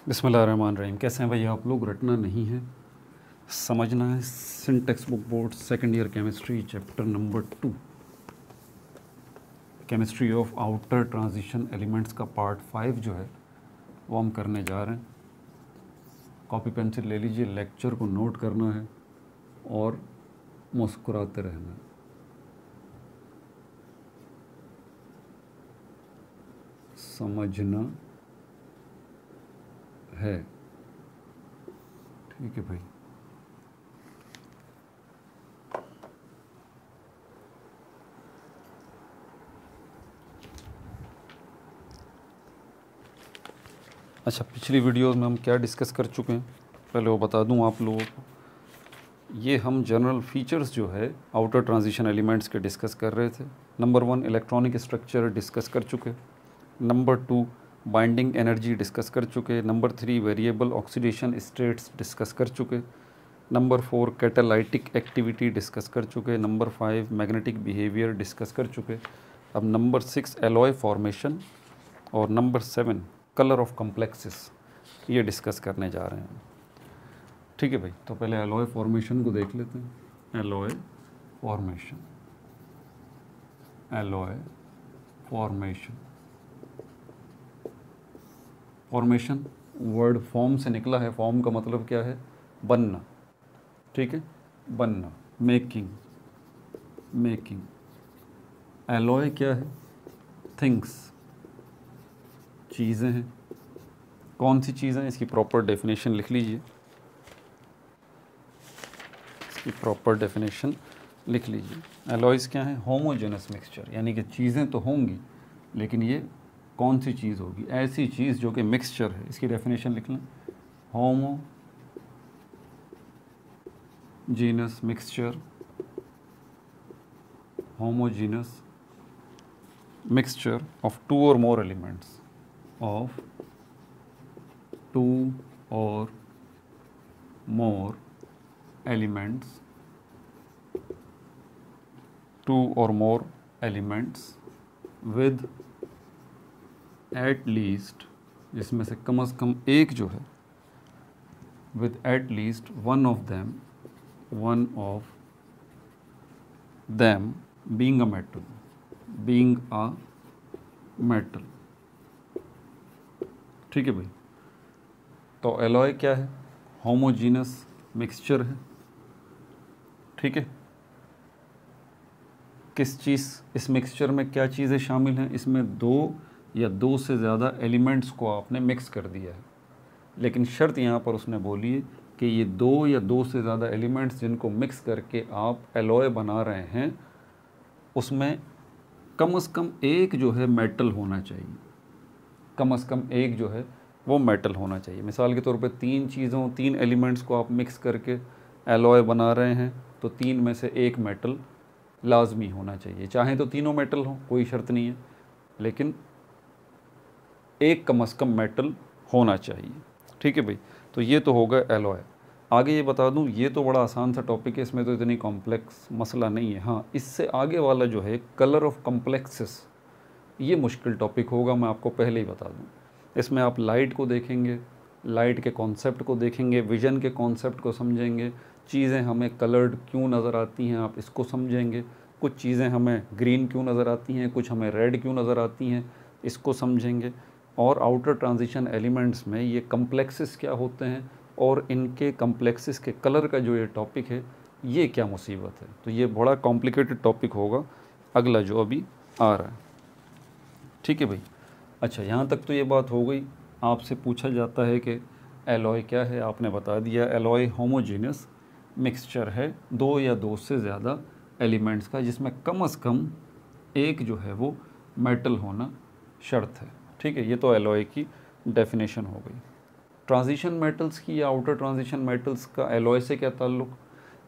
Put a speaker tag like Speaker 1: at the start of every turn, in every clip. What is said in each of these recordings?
Speaker 1: बिस्मिल्लाहिर्रहमानिर्रहीम। कैसे हैं भाई आप लोग? रटना नहीं है, समझना है। Syntax book board second year chemistry chapter number 2 chemistry of outer transition elements का पार्ट 5 जो है वो हम करने जा रहे हैं। कॉपी पेंसिल ले लीजिए, लेक्चर को नोट करना है और मुस्कुराते रहना है। समझना है, ठीक है भाई। अच्छा, पिछली वीडियोस में हम क्या डिस्कस कर चुके हैं पहले वो बता दूं आप लोगों को। ये हम जनरल फीचर्स जो है आउटर ट्रांजिशन एलिमेंट्स के डिस्कस कर रहे थे। नंबर 1 इलेक्ट्रॉनिक स्ट्रक्चर डिस्कस कर चुके। नंबर 2 बाइंडिंग एनर्जी डिस्कस कर चुके। Number 3 variable oxidation states discuss कर चुके। नंबर 4 कैटालाइटिक एक्टिविटी डिस्कस कर चुके। नंबर 5 मैग्नेटिक बिहेवियर डिस्कस कर चुके। अब नंबर 6 एलॉय फॉर्मेशन और नंबर 7 कलर ऑफ कॉम्प्लेक्सेस ये डिस्कस करने जा रहे हैं। ठीक है भाई, तो पहले एलॉय फॉर्मेशन को देख लेते हैं। Alloy formation, alloy formation, formation word form से निकला है। फॉर्म का मतलब क्या है? बनना, ठीक है, बनना, मेकिंग, मेकिंग। एलॉय क्या है? थिंग्स, चीज़ें हैं। कौन सी चीज़ें हैं? इसकी प्रॉपर डेफिनेशन लिख लीजिए, इसकी प्रॉपर डेफिनेशन लिख लीजिए। एलॉयज़ क्या है? होमोजेनस मिक्सचर, यानी कि चीज़ें तो होंगी लेकिन ये कौन सी चीज़ होगी? ऐसी चीज़ जो कि मिक्सचर है। इसकी डेफिनेशन लिख लें, homogeneous mixture, homogeneous mixture of 2 or more elements, of 2 or more elements, 2 or more elements with at least, जिसमें से कम से कम एक जो है, with at least one of them being a metal, being a metal। ठीक है भाई, तो एलॉय क्या है? होमोजीनस मिक्सचर है, ठीक है। किस चीज़, इस मिक्सचर में क्या चीज़ें शामिल हैं? इसमें 2 या 2 से ज़्यादा एलिमेंट्स को आपने मिक्स कर दिया है, लेकिन शर्त यहाँ पर उसने बोली है कि ये 2 या 2 से ज़्यादा एलिमेंट्स जिनको मिक्स करके आप एलॉय बना रहे हैं उसमें कम से कम एक जो है मेटल होना चाहिए। कम से कम एक जो है वो मेटल होना चाहिए। मिसाल के तौर पे 3 एलिमेंट्स को आप मिक्स करके एलॉय बना रहे हैं तो 3 में से एक मेटल लाजमी होना चाहिए। चाहे तो तीनों मेटल हों, कोई शर्त नहीं है, लेकिन एक कम से कम मेटल होना चाहिए। ठीक है भाई, तो ये तो होगा एलॉय। आगे ये बता दूं, ये तो बड़ा आसान सा टॉपिक है, इसमें तो इतनी कॉम्प्लेक्स मसला नहीं है। हाँ, इससे आगे वाला जो है कलर ऑफ कॉम्प्लेक्सेस, ये मुश्किल टॉपिक होगा, मैं आपको पहले ही बता दूं। इसमें आप लाइट को देखेंगे, लाइट के कॉन्सेप्ट को देखेंगे, विज़न के कॉन्सेप्ट को समझेंगे, चीज़ें हमें कलर्ड क्यों नज़र आती हैं आप इसको समझेंगे, कुछ चीज़ें हमें ग्रीन क्यों नज़र आती हैं, कुछ हमें रेड क्यों नज़र आती हैं, इसको समझेंगे। और आउटर ट्रांजिशन एलिमेंट्स में ये कम्प्लेक्सेस क्या होते हैं और इनके कम्प्लेक्सेस के कलर का जो ये टॉपिक है ये क्या मुसीबत है। तो ये बड़ा कॉम्प्लिकेटेड टॉपिक होगा अगला जो अभी आ रहा है। ठीक है भाई, अच्छा यहाँ तक तो ये बात हो गई। आपसे पूछा जाता है कि एलॉय क्या है, आपने बता दिया एलॉय होमोजेनस मिक्सचर है 2 या 2 से ज़्यादा एलिमेंट्स का, जिसमें कम से कम एक जो है वो मेटल होना शर्त है। ठीक है, ये तो एलॉय की डेफिनेशन हो गई। ट्रांजिशन मेटल्स की या आउटर ट्रांजिशन मेटल्स का एलॉय से क्या ताल्लुक़?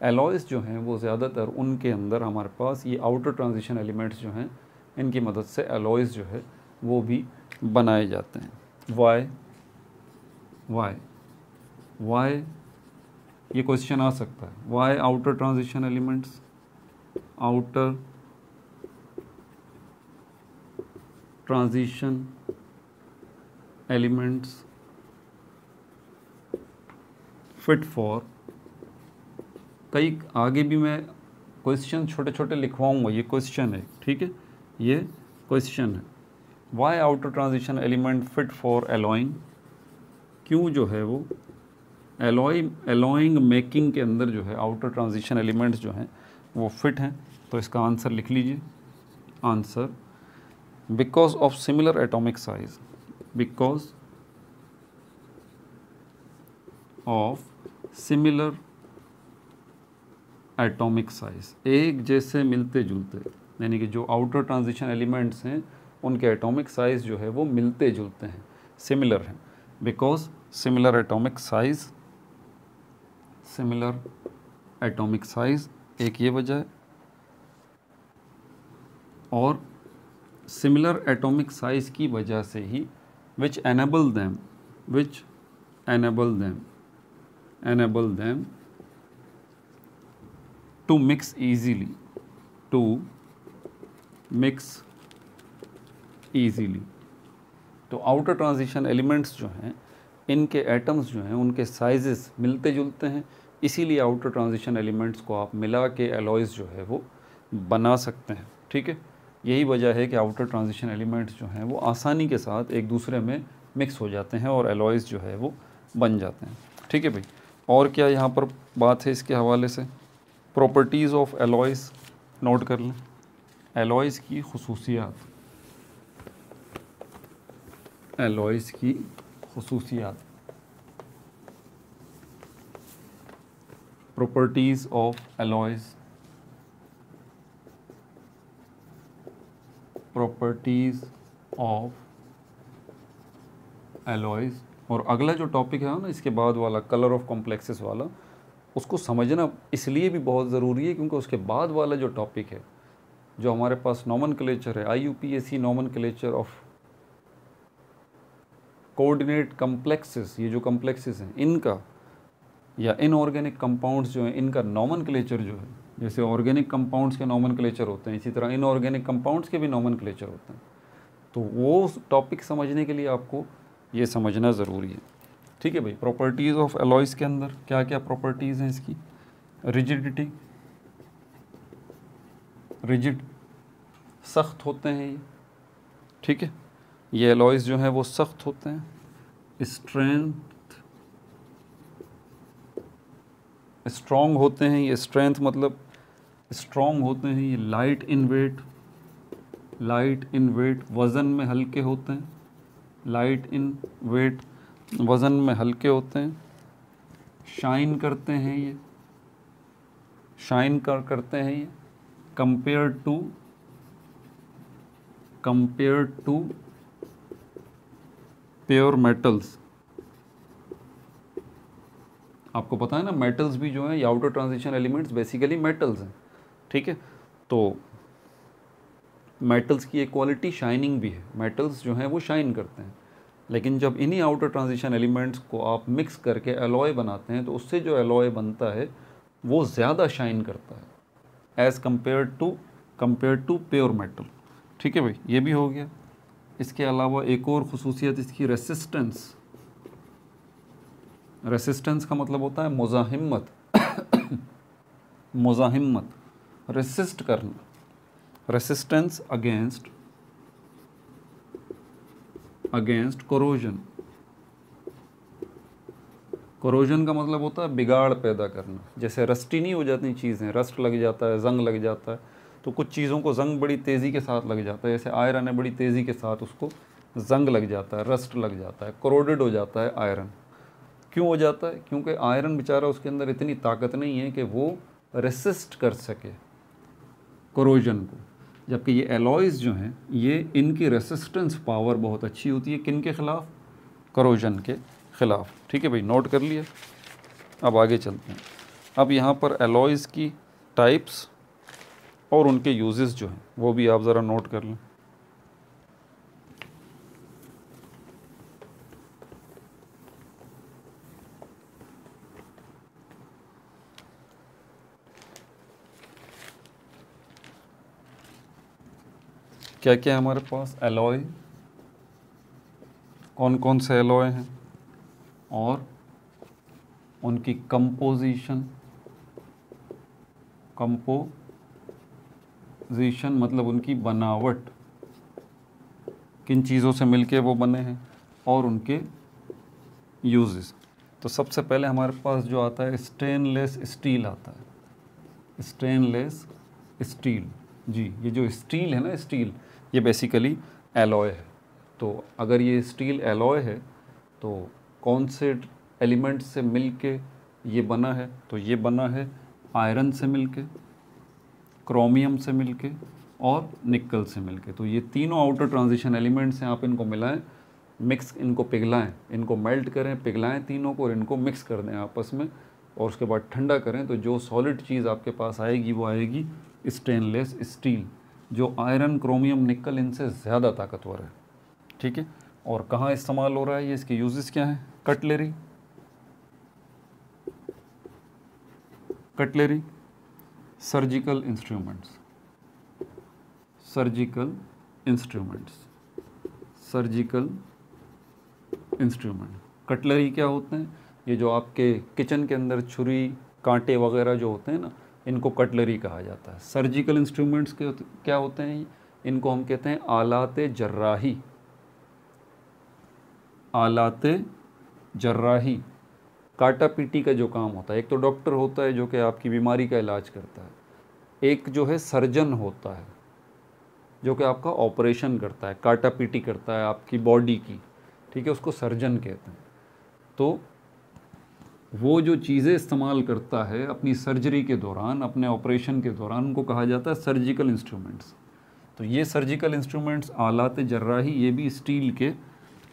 Speaker 1: एलॉयज़ जो हैं वो ज़्यादातर उनके अंदर हमारे पास ये आउटर ट्रांजिशन एलिमेंट्स जो हैं इनकी मदद से एलॉयज़ जो है वो भी बनाए जाते हैं। वाई ये क्वेश्चन आ सकता है, why outer transition elements, outer transition elements fit for, कई आगे भी मैं क्वेश्चन छोटे छोटे लिखवाऊंगा, ये क्वेश्चन है, ठीक है, ये क्वेश्चन है। Why outer transition element fit for alloying, क्यों जो है वो एलॉइंग मेकिंग के अंदर जो है आउटर ट्रांजिशन एलिमेंट्स जो हैं वो फिट हैं। तो इसका आंसर लिख लीजिए, answer because of similar atomic size, because of similar atomic size, एक जैसे मिलते जुलते, यानी कि जो आउटर ट्रांजिशन एलिमेंट्स हैं उनके एटॉमिक साइज जो है वो मिलते जुलते हैं, सिमिलर हैं। Because similar atomic size, similar atomic size, एक ये वजह है, और सिमिलर एटॉमिक साइज की वजह से ही which enable them to mix easily, तो आउटर ट्रांजिशन एलिमेंट्स जो हैं इनके एटम्स जो हैं उनके साइजेस मिलते जुलते हैं, इसीलिए आउटर ट्रांजिशन एलिमेंट्स को आप मिला के एलॉयज़ जो है वो बना सकते हैं, ठीक है। यही वजह है कि आउटर ट्रांजिशन एलिमेंट्स जो हैं वो आसानी के साथ एक दूसरे में मिक्स हो जाते हैं और एलॉयज़ जो है वो बन जाते हैं, ठीक है भाई। और क्या यहाँ पर बात है इसके हवाले से, प्रॉपर्टीज़ ऑफ एलॉयज़ नोट कर लें, एलॉयज़ की खुसूसियात, एलॉयज़ की खुसूसियात, properties of alloys, properties of alloys. और अगला जो टॉपिक है ना इसके बाद वाला, कलर ऑफ कॉम्प्लेक्सेस वाला, उसको समझना इसलिए भी बहुत ज़रूरी है क्योंकि उसके बाद वाला जो टॉपिक है, जो हमारे पास नॉमेनक्लेचर है, IUPAC nomenclature of coordinate complexes, ये जो कॉम्प्लेक्सेस हैं इनका, या इनऑर्गेनिक कंपाउंड्स जो हैं इनका नॉमेनक्लेचर जो है, जैसे ऑर्गेनिक कंपाउंड्स के नॉमेनक्लेचर होते हैं इसी तरह इनऑर्गेनिक कंपाउंड्स के भी नॉमेनक्लेचर होते हैं। तो वो टॉपिक समझने के लिए आपको ये समझना ज़रूरी है, ठीक है भाई। प्रॉपर्टीज़ ऑफ एलॉयज़ के अंदर क्या क्या प्रॉपर्टीज़ हैं इसकी, रिजिडिटी, रिजिड, सख्त होते हैं ये, ठीक है, ये एलॉयज़ जो हैं वो सख्त होते हैं। स्ट्रेंथ, स्ट्रॉन्ग होते हैं ये, स्ट्रेंथ मतलब स्ट्रॉन्ग होते हैं ये। Light in weight, light in weight, वज़न में हल्के होते हैं, लाइट इन वेट, वज़न में हल्के होते हैं। शाइन करते हैं ये, शाइन करते हैं ये, कंपेयर टू प्योर मेटल्स। आपको पता है ना मेटल्स भी जो हैं ये outer transition elements basically metals हैं, ठीक है। तो मेटल्स की एक क्वालिटी शाइनिंग भी है, मेटल्स जो हैं वो शाइन करते हैं, लेकिन जब इन्हीं आउटर ट्रांजिशन एलिमेंट्स को आप मिक्स करके एलॉय बनाते हैं तो उससे जो एलॉय बनता है वो ज़्यादा शाइन करता है as compare to pure metal, ठीक है भाई, ये भी हो गया। इसके अलावा एक और खुसूसियत इसकी रेसिस्टेंस, रेसिस्टेंस का मतलब होता है मुज़ाहिमत मुज़ाहिमत, रेसिस्ट करना, रेसिस्टेंस अगेंस्ट कोरोजन। कोरोजन का मतलब होता है बिगाड़ पैदा करना, जैसे रस्टी नहीं हो जाती चीज़ें, रस्ट लग जाता है, जंग लग जाता है, तो कुछ चीज़ों को जंग बड़ी तेज़ी के साथ लग जाता है, जैसे आयरन है बड़ी तेज़ी के साथ उसको जंग लग जाता है, रस्ट लग जाता है, कोरोडेड हो जाता है आयरन। क्यों हो जाता है? क्योंकि आयरन बेचारा उसके अंदर इतनी ताकत नहीं है कि वो रेसिस्ट कर सके कोरोजन को, जबकि ये एलॉयज़ जो हैं ये इनकी रेसिस्टेंस पावर बहुत अच्छी होती है, किन के ख़िलाफ़? कोरोजन के ख़िलाफ़, ठीक है भाई, नोट कर लिया। अब आगे चलते हैं। अब यहाँ पर एलॉयज़ की टाइप्स और उनके यूजेस जो हैं वो भी आप ज़रा नोट कर लें। क्या क्या है हमारे पास एलॉय, कौन कौन से एलॉय हैं और उनकी कंपोजिशन मतलब उनकी बनावट, किन चीज़ों से मिलके वो बने हैं, और उनके यूजेस। तो सबसे पहले हमारे पास जो आता है स्टेनलेस स्टील आता है। स्टेनलेस स्टील, जी ये जो स्टील है ना, स्टील ये बेसिकली एलॉय है। तो अगर ये स्टील एलॉय है तो कौन से एलिमेंट से मिलके ये बना है? तो ये बना है आयरन से मिलके, क्रोमियम से मिलके और निकल से मिलके। तो ये तीनों आउटर ट्रांजिशन एलिमेंट्स हैं, आप इनको मिलाएं, मिक्स, इनको पिघलाएं, इनको मेल्ट करें, पिघलाएं तीनों को और इनको मिक्स कर दें आपस में, और उसके बाद ठंडा करें। तो जो सॉलिड चीज़ आपके पास आएगी वो आएगी स्टेनलेस स्टील, जो आयरन, क्रोमियम, निकल इनसे ज़्यादा ताकतवर है। ठीक है, और कहाँ इस्तेमाल हो रहा है ये, इसके यूजेस क्या हैं? Cutlery, surgical instruments, surgical instrument. Cutlery क्या होते हैं? ये जो आपके किचन के अंदर छुरी, कांटे वगैरह जो होते हैं ना, इनको कटलरी कहा जाता है। सर्जिकल इंस्ट्रूमेंट्स के क्या होते हैं? इनको हम कहते हैं आलाते जर्राही। आलाते जर्राही काटा पीटी का जो काम होता है, एक तो डॉक्टर होता है जो कि आपकी बीमारी का इलाज करता है, एक जो है सर्जन होता है जो कि आपका ऑपरेशन करता है, काटा पीटी करता है आपकी बॉडी की, ठीक है, उसको सर्जन कहते हैं। तो वो जो चीज़ें इस्तेमाल करता है अपनी सर्जरी के दौरान, अपने ऑपरेशन के दौरान, उनको कहा जाता है सर्जिकल इंस्ट्रूमेंट्स। तो ये सर्जिकल इंस्ट्रूमेंट्स, आलात जर्राही, ये भी स्टील के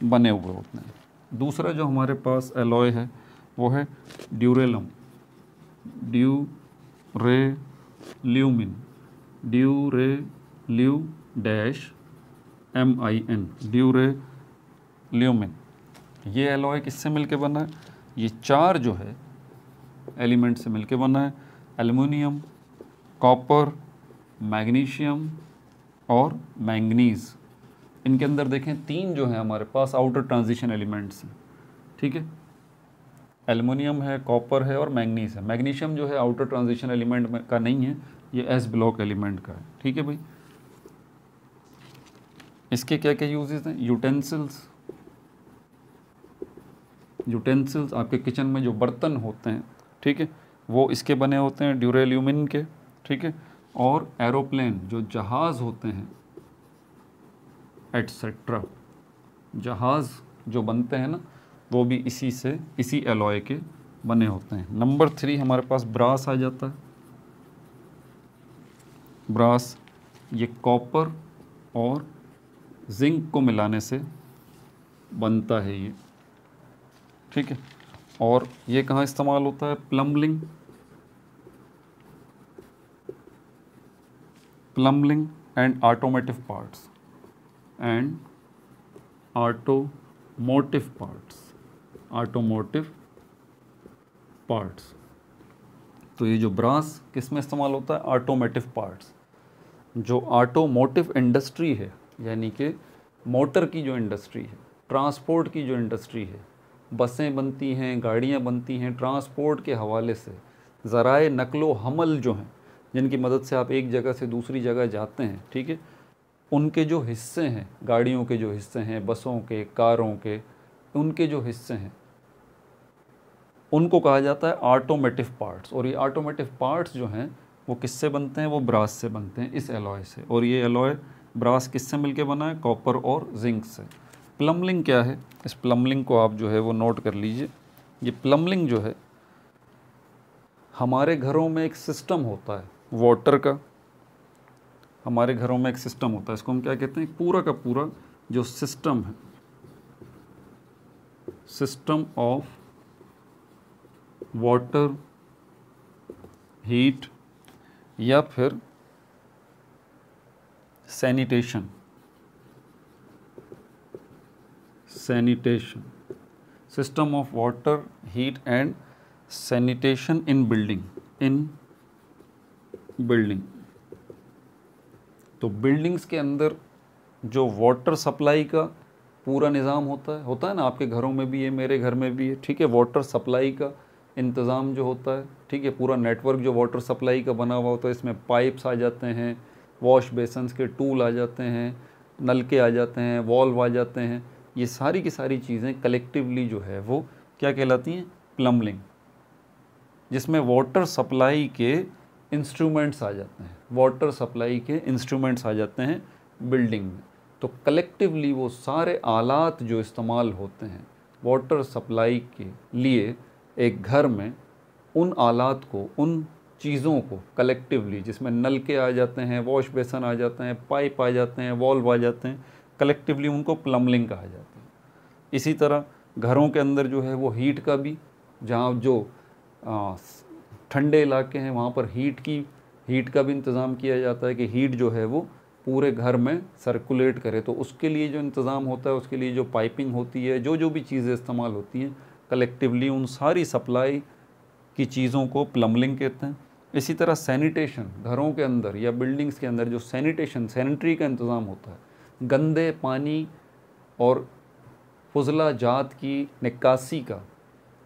Speaker 1: बने हुए होते हैं। दूसरा जो हमारे पास एलॉय है वो है ड्यूरेलम, ड्यूरेल्यूमिन ड्यूरेल्यूमिन। ये एलॉय किससे मिलके बना है? ये चार जो है एलिमेंट से मिलके बना है, एल्युमिनियम, कॉपर, मैग्नीशियम और मैंगनीज़। इनके अंदर देखें तीन जो है हमारे पास आउटर ट्रांजिशन एलिमेंट्स हैं। ठीक है, एल्युमिनियम है, कॉपर है और मैंगनीज है। मैग्नीशियम जो है आउटर ट्रांजिशन एलिमेंट का नहीं है, ये एस ब्लॉक एलिमेंट का है। ठीक है भाई, इसके क्या क्या यूजेस हैं? यूटेंसिल्स, आपके किचन में जो बर्तन होते हैं, ठीक है, वो इसके बने होते हैं, ड्यूरेल्यूमिन के। ठीक है, और एरोप्लेन, जो जहाज़ होते हैं एटसेट्रा, जहाज़ जो बनते हैं ना, वो भी इसी एलॉय के बने होते हैं। नंबर 3 हमारे पास ब्रास आ जाता है। ब्रास ये कॉपर और जिंक को मिलाने से बनता है ये। ठीक है, और ये कहाँ इस्तेमाल होता है? Plumbing and automotive parts. तो ये जो ब्रास किस में इस्तेमाल होता है? Automotive parts. जो ऑटोमोटिव इंडस्ट्री है, यानी कि मोटर की जो इंडस्ट्री है, ट्रांसपोर्ट की जो इंडस्ट्री है, बसें बनती हैं, गाड़ियाँ बनती हैं, ट्रांसपोर्ट के हवाले से ज़राए नकलो हमल जो हैं, जिनकी मदद से आप एक जगह से दूसरी जगह जाते हैं, ठीक है, उनके जो हिस्से हैं, गाड़ियों के जो हिस्से हैं, बसों के, कारों के, उनके जो हिस्से हैं, उनको कहा जाता है ऑटोमोटिव पार्ट्स। और ये ऑटोमोटिव पार्ट्स जो हैं वो किससे बनते हैं? वो ब्रास से बनते हैं, इस एलॉय से। और ये एलॉय ब्रास किससे मिलके बना है? कॉपर और जिंक से। प्लम्बिंग क्या है? इस प्लम्बिंग को आप जो है वो नोट कर लीजिए। ये प्लम्बिंग जो है, हमारे घरों में एक सिस्टम होता है वाटर का, हमारे घरों में एक सिस्टम होता है, इसको हम क्या कहते हैं? पूरा का पूरा जो सिस्टम है, सिस्टम ऑफ वाटर, हीट या फिर sanitation, system of water, heat and sanitation in building. तो बिल्डिंग्स के अंदर जो वाटर सप्लाई का पूरा निज़ाम होता है ना, आपके घरों में भी है, मेरे घर में भी है, ठीक है, वाटर सप्लाई का इंतज़ाम जो होता है, ठीक है, पूरा नेटवर्क जो वाटर सप्लाई का बना हुआ होता है, इसमें पाइप्स आ जाते हैं, वॉश बेसन्स के टूल आ जाते हैं, नलके आ जाते हैं, वॉल्व आ जाते हैं, ये सारी की सारी चीज़ें कलेक्टिवली जो है वो क्या कहलाती हैं, प्लम्बिंग, जिसमें वाटर सप्लाई के इंस्ट्रूमेंट्स आ जाते हैं, वाटर सप्लाई के इंस्ट्रूमेंट्स आ जाते हैं बिल्डिंग में। तो कलेक्टिवली वो सारे आलात जो इस्तेमाल होते हैं वाटर सप्लाई के लिए एक घर में, उन आलात को, उन चीज़ों को कलेक्टिवली, जिसमें नलके आ जाते हैं, वॉश बेसन आ जाते हैं, पाइप आ जाते हैं, वॉल्व आ जाते हैं, कलेक्टिवली उनको प्लम्बिंग कहा जाता है। इसी तरह घरों के अंदर जो है वो हीट का भी, जहाँ जो ठंडे इलाके हैं वहाँ पर हीट का भी इंतज़ाम किया जाता है कि हीट जो है वो पूरे घर में सर्कुलेट करे। तो उसके लिए जो इंतज़ाम होता है, उसके लिए जो पाइपिंग होती है, जो भी चीज़ें इस्तेमाल होती हैं कलेक्टिवली, उन सारी सप्लाई की चीज़ों को प्लम्बिंग कहते हैं। इसी तरह सैनिटेशन, घरों के अंदर या बिल्डिंग्स के अंदर जो सैनिटरी का इंतज़ाम होता है, गंदे पानी और फुजला जात की निकासी का,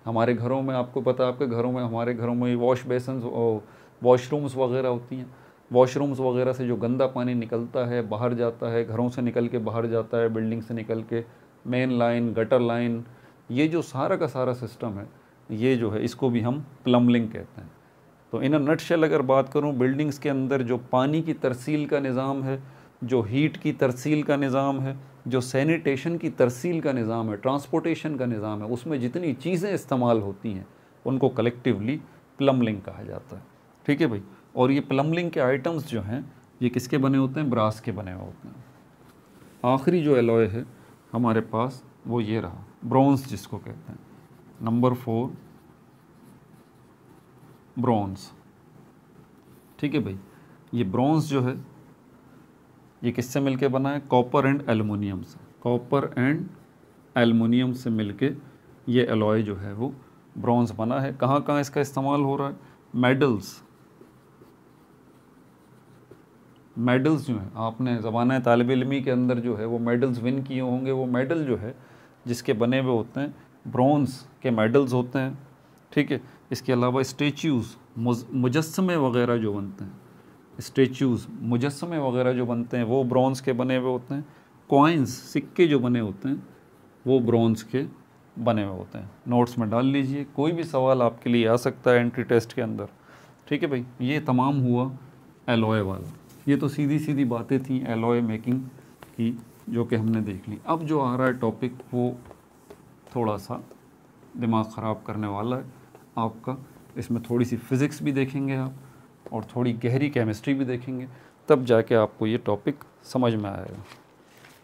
Speaker 1: हमारे घरों में, आपको पता है आपके घरों में, हमारे घरों में वॉश बेसन्स, वॉशरूम्स वगैरह होती हैं, वॉशरूम्स वगैरह से जो गंदा पानी निकलता है, बाहर जाता है, घरों से निकल के बाहर जाता है, बिल्डिंग से निकल के मेन लाइन, गटर लाइन, ये जो सारा का सारा सिस्टम है, ये जो है इसको भी हम प्लम्बिंग कहते हैं। तो इन अ नटशेल अगर बात करूं, बिल्डिंग्स के अंदर जो पानी की तरसील का निज़ाम है, जो हीट की तरसील का निज़ाम है, जो सैनिटेशन की तरसील का निज़ाम है, ट्रांसपोर्टेशन का निज़ाम है, उसमें जितनी चीज़ें इस्तेमाल होती हैं उनको कलेक्टिवली प्लम्बिंग कहा जाता है। ठीक है भाई। और ये प्लम्बिंग के आइटम्स जो हैं ये किसके बने होते हैं, ब्रास के बने हुए होते हैं। आखिरी जो एलॉय है हमारे पास वो ये रहा, ब्रॉन्ज जिसको कहते हैं, नंबर 4 ब्रॉन्ज। ठीक है भाई। ये ब्रॉन्ज जो है ये किससे मिलके बना है, कॉपर एंड एल्युमिनियम से। कॉपर एंड एल्युमिनियम से मिलके ये एलॉय जो है वो ब्रॉन्ज बना है। कहाँ कहाँ इसका इस्तेमाल हो रहा है, मेडल्स जो हैं, आपने ज़माना तालिब इल्मी के अंदर जो है वो मेडल्स विन किए होंगे, वो मेडल जो है जिसके बने हुए होते हैं ब्रॉन्ज के मेडल्स होते हैं। ठीक है। इसके अलावा स्टेच्यूज़, मुजस्समे वगैरह जो बनते हैं, स्टेच्यूज़ मुजस्समे वगैरह जो बनते हैं वो ब्रॉन्ज़ के बने हुए होते हैं। कॉइन्स, सिक्के जो बने होते हैं वो ब्रॉन्ज़ के बने हुए होते हैं। नोट्स में डाल लीजिए, कोई भी सवाल आपके लिए आ सकता है एंट्री टेस्ट के अंदर। ठीक है भाई। ये तमाम हुआ एलॉय वाला। ये तो सीधी सीधी बातें थी एलॉय मेकिंग की जो कि हमने देख ली। अब जो आ रहा है टॉपिक वो थोड़ा सा दिमाग ख़राब करने वाला है आपका। इसमें थोड़ी सी फ़िज़िक्स भी देखेंगे आप और थोड़ी गहरी केमिस्ट्री भी देखेंगे, तब जाके आपको ये टॉपिक समझ में आएगा।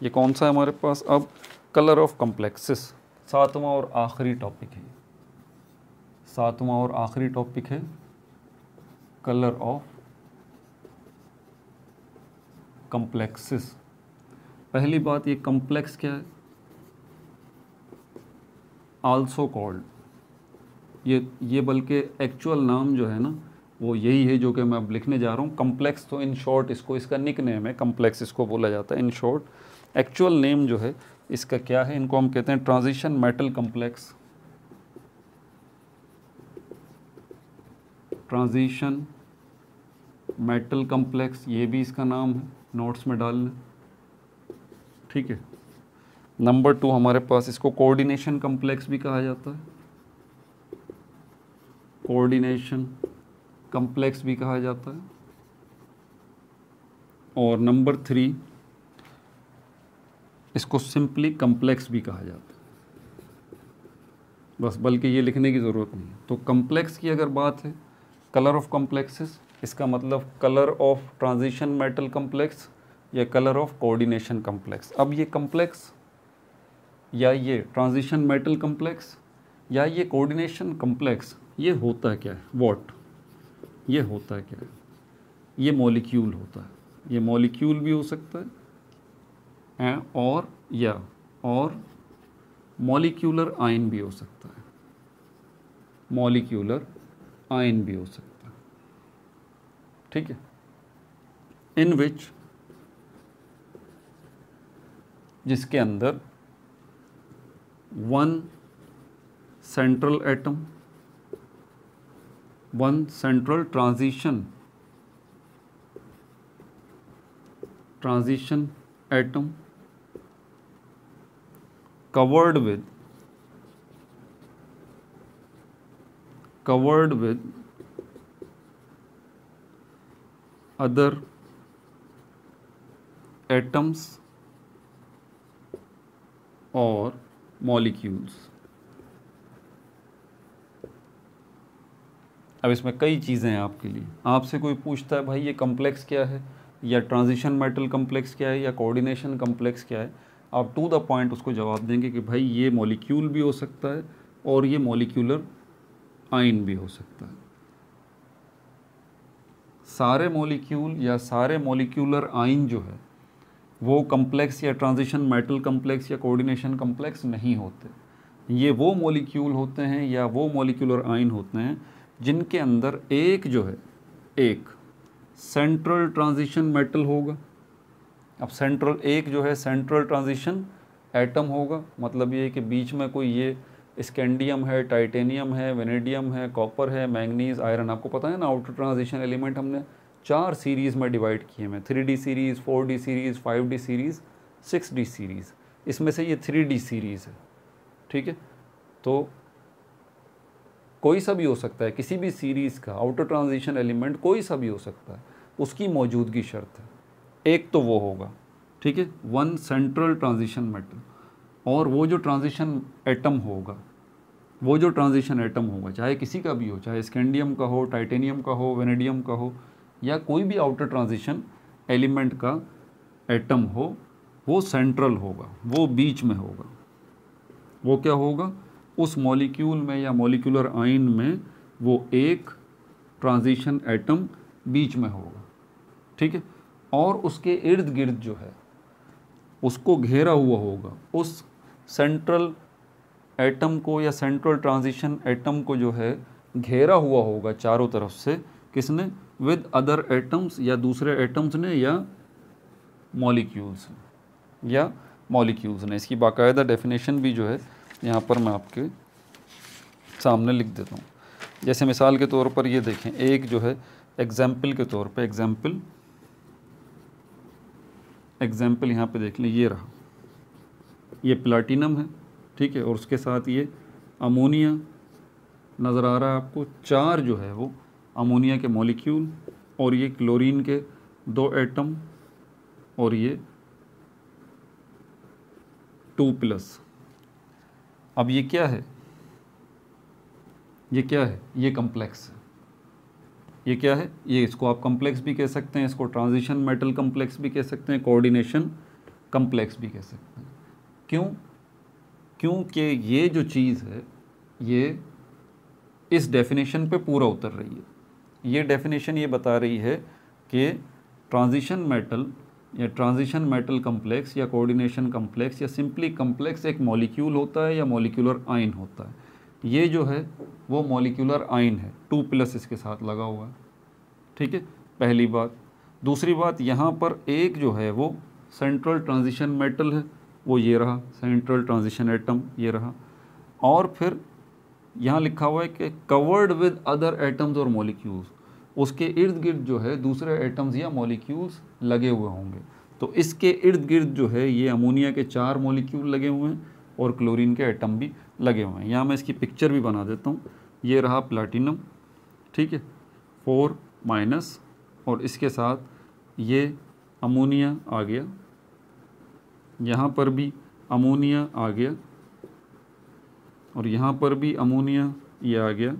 Speaker 1: ये कौन सा है हमारे पास अब, कलर ऑफ कॉम्प्लेक्सेस, 7वां और आखिरी टॉपिक है। 7वां और आखिरी टॉपिक है कलर ऑफ कॉम्प्लेक्सेस। पहली बात, ये कॉम्प्लेक्स क्या है, आल्सो कॉल्ड, ये बल्कि एक्चुअल नाम जो है ना वो यही है जो कि मैं अब लिखने जा रहा हूँ। कॉम्प्लेक्स तो इन शॉर्ट इसको, इसका निक नेम है, कॉम्प्लेक्स इसको बोला जाता है इन शॉर्ट। एक्चुअल नेम जो है इसका क्या है, इनको हम कहते हैं transition metal complex. Transition metal complex, ये भी इसका नाम है, नोट्स में डाल लें। ठीक है। नंबर 2 हमारे पास इसको कोऑर्डिनेशन कॉम्प्लेक्स भी कहा जाता है, कोऑर्डिनेशन कॉम्प्लेक्स भी कहा जाता है। और नंबर 3 इसको सिंपली कॉम्प्लेक्स भी कहा जाता है, बस, बल्कि ये लिखने की ज़रूरत नहीं है। तो कॉम्प्लेक्स की अगर बात है, कलर ऑफ कॉम्प्लेक्सेस, इसका मतलब colour of transition metal complex या कलर ऑफ कोऑर्डिनेशन कॉम्प्लेक्स। अब ये कॉम्प्लेक्स या ये ट्रांजिशन मेटल कॉम्प्लेक्स या ये कोऑर्डिनेशन कॉम्प्लेक्स, ये होता है क्या है, व्हाट, ये होता है क्या है, ये मॉलिक्यूल होता है। ये मॉलिक्यूल भी हो सकता है और मॉलिक्यूलर आयन भी हो सकता है, मॉलिक्यूलर आयन भी हो सकता है। ठीक है। इन विच, जिसके अंदर 1 central atom one central transition atom covered with other atoms or molecules। अब इसमें कई चीज़ें हैं आपके लिए। आपसे कोई पूछता है भाई ये कम्प्लेक्स क्या है, या ट्रांजिशन मेटल कम्प्लेक्स क्या है, या कोऑर्डिनेशन कम्प्लेक्स क्या है, आप टू द पॉइंट उसको जवाब देंगे कि भाई ये मॉलिक्यूल भी हो सकता है और ये मॉलिक्यूलर आयन भी हो सकता है। सारे मॉलिक्यूल या सारे मॉलिक्यूलर आयन जो है वो कम्प्लेक्स या ट्रांजिशन मेटल कम्प्लेक्स या कोऑर्डिनेशन कम्प्लेक्स नहीं होते। ये वो मॉलिक्यूल होते हैं या वो मॉलिक्यूलर आयन होते हैं जिनके अंदर एक जो है एक सेंट्रल ट्रांजिशन मेटल होगा। अब सेंट्रल एक जो है सेंट्रल ट्रांजिशन एटम होगा, मतलब ये कि बीच में कोई ये स्कैंडियम है, टाइटेनियम है, वेनेडियम है, कॉपर है, मैंगनीज, आयरन। आपको पता है ना आउटर ट्रांजिशन एलिमेंट हमने 4 सीरीज़ में डिवाइड किए हैं, 3D series, 4D series, 5D series, 6D series. इसमें से ये 3D सीरीज़ है, ठीक है। तो कोई सा भी हो सकता है, किसी भी सीरीज़ का आउटर ट्रांजिशन एलिमेंट कोई सा भी हो सकता है, उसकी मौजूदगी शर्त है। एक तो वो होगा, ठीक है, वन सेंट्रल ट्रांजिशन मेटल। और वो जो ट्रांजिशन एटम होगा, वो जो ट्रांजिशन एटम होगा चाहे किसी का भी हो, चाहे स्कैंडियम का हो, टाइटेनियम का हो, वेनेडियम का हो, या कोई भी आउटर ट्रांजिशन एलिमेंट का एटम हो, वो सेंट्रल होगा, वो बीच में होगा। वो क्या होगा, उस मॉलिक्यूल में या मॉलिक्यूलर आयन में वो एक ट्रांजिशन एटम बीच में होगा, ठीक है। और उसके इर्द गिर्द जो है उसको घेरा हुआ होगा, उस सेंट्रल एटम को या सेंट्रल ट्रांजिशन एटम को जो है घेरा हुआ होगा चारों तरफ से, किसने, विद अदर एटम्स, या दूसरे एटम्स ने, या मॉलिक्यूल्स ने। इसकी बाकायदा डेफिनेशन भी जो है यहाँ पर मैं आपके सामने लिख देता हूँ। जैसे मिसाल के तौर पर ये देखें, एक जो है एग्जाम्पल के तौर पे एग्जाम्पल यहाँ पे देख लें, ये रहा, ये प्लाटिनम है, ठीक है, और उसके साथ ये अमोनिया नज़र आ रहा है आपको। 4 जो है वो अमोनिया के मॉलिक्यूल, और ये क्लोरीन के 2 एटम, और ये 2+। अब ये क्या है, ये कम्प्लेक्स है। ये क्या है, ये इसको आप कम्प्लेक्स भी कह सकते हैं, इसको ट्रांजिशन मेटल कम्प्लेक्स भी कह सकते हैं, कोऑर्डिनेशन कम्प्लेक्स भी कह सकते हैं। क्यों? क्योंकि ये जो चीज़ है ये इस डेफिनेशन पे पूरा उतर रही है। ये डेफिनेशन ये बता रही है कि ट्रांजिशन मेटल या ट्रांजिशन मेटल कम्प्लेक्स या कोऑर्डिनेशन कम्प्लेक्स या सिंपली कम्प्लेक्स एक मॉलिक्यूल होता है या मॉलिक्यूलर आयन होता है। ये जो है वो मॉलिक्यूलर आयन है, 2+ इसके साथ लगा हुआ है, ठीक है, पहली बात। दूसरी बात, यहाँ पर एक जो है वो सेंट्रल ट्रांजिशन मेटल है, वो ये रहा, सेंट्रल ट्रांजिशन एटम ये रहा। और फिर यहाँ लिखा हुआ है कि कवर्ड विद अदर एटम्स और मॉलिक्यूल्स, उसके इर्द गिर्द जो है दूसरे एटम्स या मॉलिक्यूल्स लगे हुए होंगे। तो इसके इर्द गिर्द जो है ये अमोनिया के 4 मॉलिक्यूल लगे हुए हैं और क्लोरीन के एटम भी लगे हुए हैं। यहाँ मैं इसकी पिक्चर भी बना देता हूँ। ये रहा प्लैटिनम, ठीक है, 4-, और इसके साथ ये अमोनिया आ गया, यहाँ पर भी अमोनिया आ गया, और यहाँ पर भी अमोनिया ये आ गया,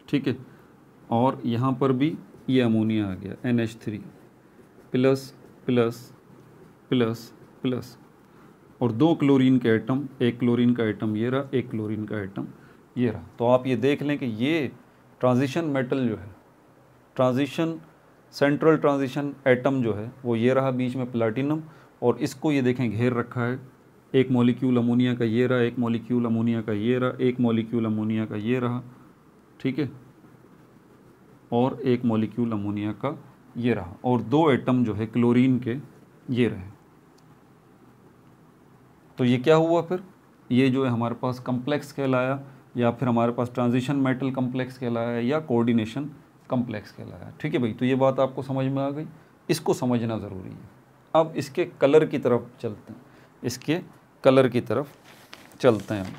Speaker 1: ठीक है, और यहाँ पर भी ये अमोनिया आ गया, NH3 plus plus plus plus, और 2 क्लोरीन के एटम, एक क्लोरीन का एटम ये रहा, एक क्लोरीन का एटम ये रहा। तो आप ये देख लें कि ये ट्रांजिशन मेटल जो है, ट्रांजिशन सेंट्रल ट्रांजिशन एटम जो है वो ये रहा बीच में प्लैटिनम, और इसको ये देखें घेर रखा है, एक मॉलिक्यूल अमोनिया का ये रहा, एक मॉलिक्यूल अमोनिया का ये रहा, एक मॉलिक्यूल अमोनिया का ये रहा, ठीक है, और एक मॉलिक्यूल अमोनिया का ये रहा, और 2 एटम जो है क्लोरीन के ये रहे। तो ये क्या हुआ फिर, ये जो है हमारे पास कम्प्लेक्स कहलाया, या फिर हमारे पास ट्रांजिशन मेटल कम्प्लेक्स कहलाया या कोऑर्डिनेशन कम्प्लेक्स कहलाया। ठीक है भाई, तो ये बात आपको समझ में आ गई, इसको समझना ज़रूरी है। अब इसके कलर की तरफ चलते हैं, इसके कलर की तरफ चलते हैं।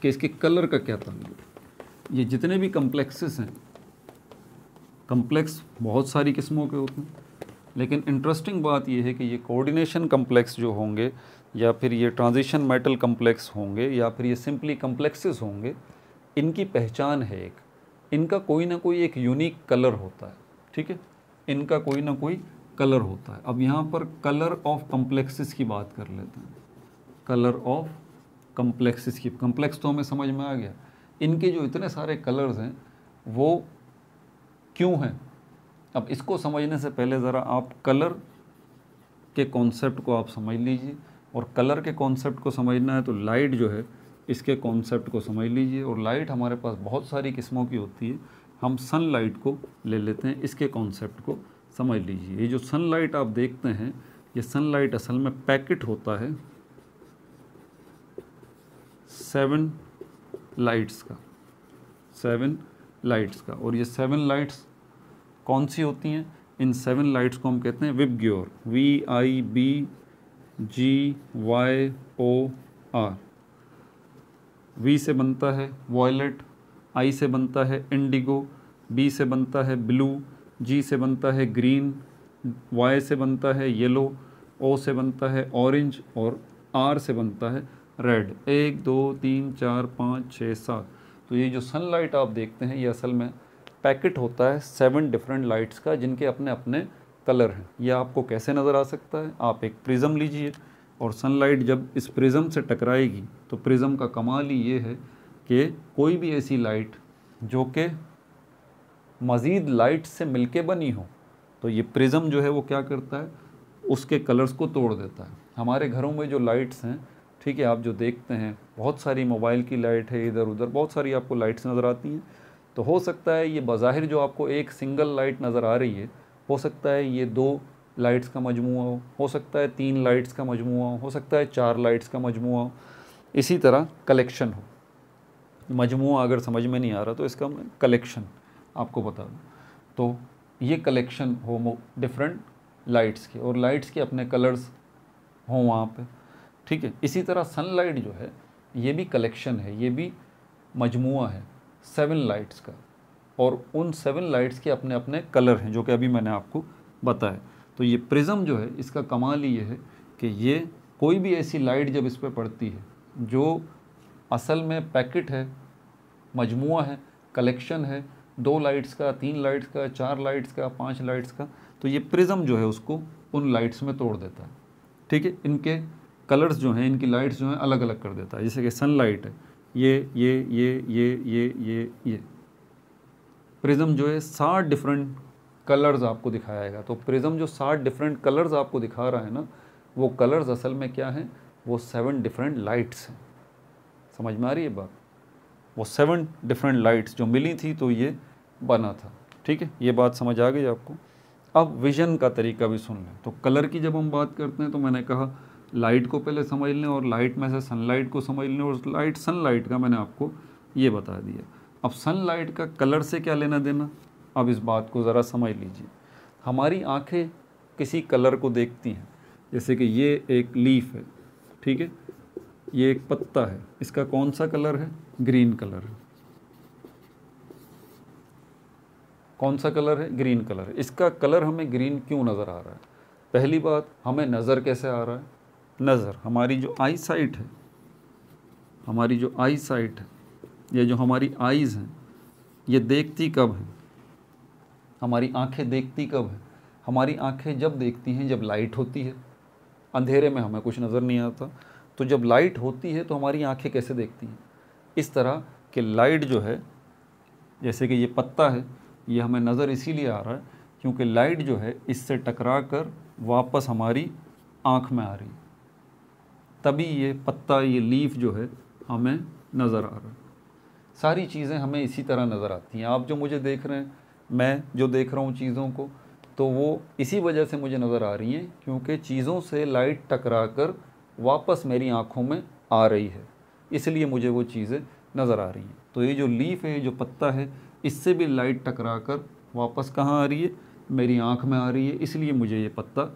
Speaker 1: कि इसके कलर का क्या ताल्लुक है। ये जितने भी कम्प्लेक्सेस हैं, कम्प्लेक्स बहुत सारी किस्मों के होते हैं, लेकिन इंटरेस्टिंग बात ये है कि ये कोऑर्डिनेशन कम्प्लेक्स जो होंगे या फिर ये ट्रांजिशन मेटल कम्प्लेक्स होंगे या फिर ये सिंपली कम्प्लेक्सेस होंगे, इनकी पहचान है एक, इनका कोई ना कोई एक यूनिक कलर होता है। ठीक है, इनका कोई ना कोई कलर होता है। अब यहाँ पर कलर ऑफ कम्प्लेक्सेस की बात कर लेते हैं। कलर ऑफ कम्प्लेक्सेस की, कम्प्लेक्स तो हमें समझ में आ गया, इनके जो इतने सारे कलर्स हैं वो क्यों हैं। अब इसको समझने से पहले ज़रा आप कलर के कॉन्सेप्ट को आप समझ लीजिए, और कलर के कॉन्सेप्ट को समझना है तो लाइट जो है इसके कॉन्सेप्ट को समझ लीजिए। और लाइट हमारे पास बहुत सारी किस्मों की होती है, हम सनलाइट को ले लेते हैं, इसके कॉन्सेप्ट को समझ लीजिए। ये जो सनलाइट आप देखते हैं, ये सनलाइट असल में पैकेट होता है 7 लाइट्स का, 7 लाइट्स का। और ये 7 लाइट्स कौन सी होती हैं, इन 7 लाइट्स को हम कहते हैं विबग्योर, VIBGYOR। वी से बनता है वॉयलेट, आई से बनता है इंडिगो, बी से बनता है ब्लू, जी से बनता है ग्रीन, वाई से बनता है येलो, ओ से बनता है ऑरेंज और आर से बनता है रेड। 1 2 3 4 5 6 7। तो ये जो सनलाइट आप देखते हैं ये असल में पैकेट होता है 7 डिफरेंट लाइट्स का, जिनके अपने अपने कलर हैं। ये आपको कैसे नज़र आ सकता है, आप एक प्रिज्म लीजिए और सनलाइट जब इस प्रिज्म से टकराएगी तो प्रिज्म का कमाल ही ये है कि कोई भी ऐसी लाइट जो कि मज़ीद लाइट से मिलके बनी हो, तो ये प्रिज्म जो है वो क्या करता है, उसके कलर्स को तोड़ देता है। हमारे घरों में जो लाइट्स हैं, ठीक है, आप जो देखते हैं बहुत सारी मोबाइल की लाइट है, इधर उधर बहुत सारी आपको लाइट्स नज़र आती हैं। तो हो सकता है ये बज़ाहिर जो आपको एक सिंगल लाइट नज़र आ रही है, हो सकता है ये 2 लाइट्स का मजमूआ हो सकता है 3 लाइट्स का मजमूआ हो सकता है 4 लाइट्स का मजमूआ हो, इसी तरह कलेक्शन हो। मजमूआ अगर समझ में नहीं आ रहा तो इसका मैं कलेक्शन आपको बता दूँ, तो ये कलेक्शन हो डिफरेंट लाइट्स के, और लाइट्स के अपने कलर्स हों वहाँ पे। ठीक है, इसी तरह सनलाइट जो है ये भी कलेक्शन है, ये भी मजमूआ है 7 लाइट्स का, और उन 7 लाइट्स के अपने अपने कलर हैं जो कि अभी मैंने आपको बताया। तो ये प्रिज्म जो है इसका कमाल ही ये है कि ये कोई भी ऐसी लाइट जब इस पर पड़ती है जो असल में पैकेट है, मजमूआ है, कलेक्शन है 2 लाइट्स का, 3 लाइट्स का, 4 लाइट्स का, 5 लाइट्स का, तो ये प्रिज्म जो है उसको उन लाइट्स में तोड़ देता है। ठीक है, इनके कलर्स जो हैं, इनकी लाइट्स जो हैं अलग अलग कर देता है। जैसे कि सनलाइट है, ये प्रिज्म जो है 60 डिफरेंट कलर्स आपको दिखाएगा। तो प्रिज्म जो 60 डिफरेंट कलर्स आपको दिखा रहा है ना, वो कलर्स असल में क्या हैं, वो 7 डिफरेंट लाइट्स हैं। समझ में आ रही है बात, वो 7 डिफरेंट लाइट्स जो मिली थी तो ये बना था। ठीक है, ये बात समझ आ गई आपको। अब विजन का तरीका भी सुन लें। तो कलर की जब हम बात करते हैं तो मैंने कहा लाइट को पहले समझ लें, और लाइट में से सनलाइट को समझ लें, और लाइट सनलाइट का मैंने आपको ये बता दिया। अब सनलाइट का कलर से क्या लेना देना, अब इस बात को ज़रा समझ लीजिए। हमारी आंखें किसी कलर को देखती हैं, जैसे कि ये एक लीफ है, ठीक है, ये एक पत्ता है, इसका कौन सा कलर है, ग्रीन कलर है। कौन सा कलर है, ग्रीन कलर है। इसका कलर हमें ग्रीन क्यों नज़र आ रहा है, पहली बात हमें नज़र कैसे आ रहा है, नज़र हमारी जो आई साइट है, हमारी जो आई साइट है, ये जो हमारी आइज़ हैं, ये देखती कब है, हमारी आंखें देखती कब है, हमारी आंखें जब देखती हैं जब लाइट होती है। अंधेरे में हमें कुछ नज़र नहीं आता, तो जब लाइट होती है तो हमारी आंखें कैसे देखती हैं, इस तरह कि लाइट जो है, जैसे कि ये पत्ता है, ये हमें नज़र इसीलिए आ रहा है क्योंकि लाइट जो है इससे टकरा कर वापस हमारी आँख में आ रही, तभी ये पत्ता, ये लीफ जो है हमें नज़र आ रहा है। सारी चीज़ें हमें इसी तरह नज़र आती हैं। आप जो मुझे देख रहे हैं, मैं जो देख रहा हूँ चीज़ों को, तो वो इसी वजह से मुझे नज़र आ रही हैं क्योंकि चीज़ों से लाइट टकरा कर वापस मेरी आँखों में आ रही है, इसलिए मुझे वो चीज़ें नज़र आ रही हैं। तो ये जो लीफ है, ये जो पत्ता है, इससे भी लाइट टकरा कर वापस कहाँ आ रही है, मेरी आँख में आ रही है, इसलिए मुझे ये पत्ता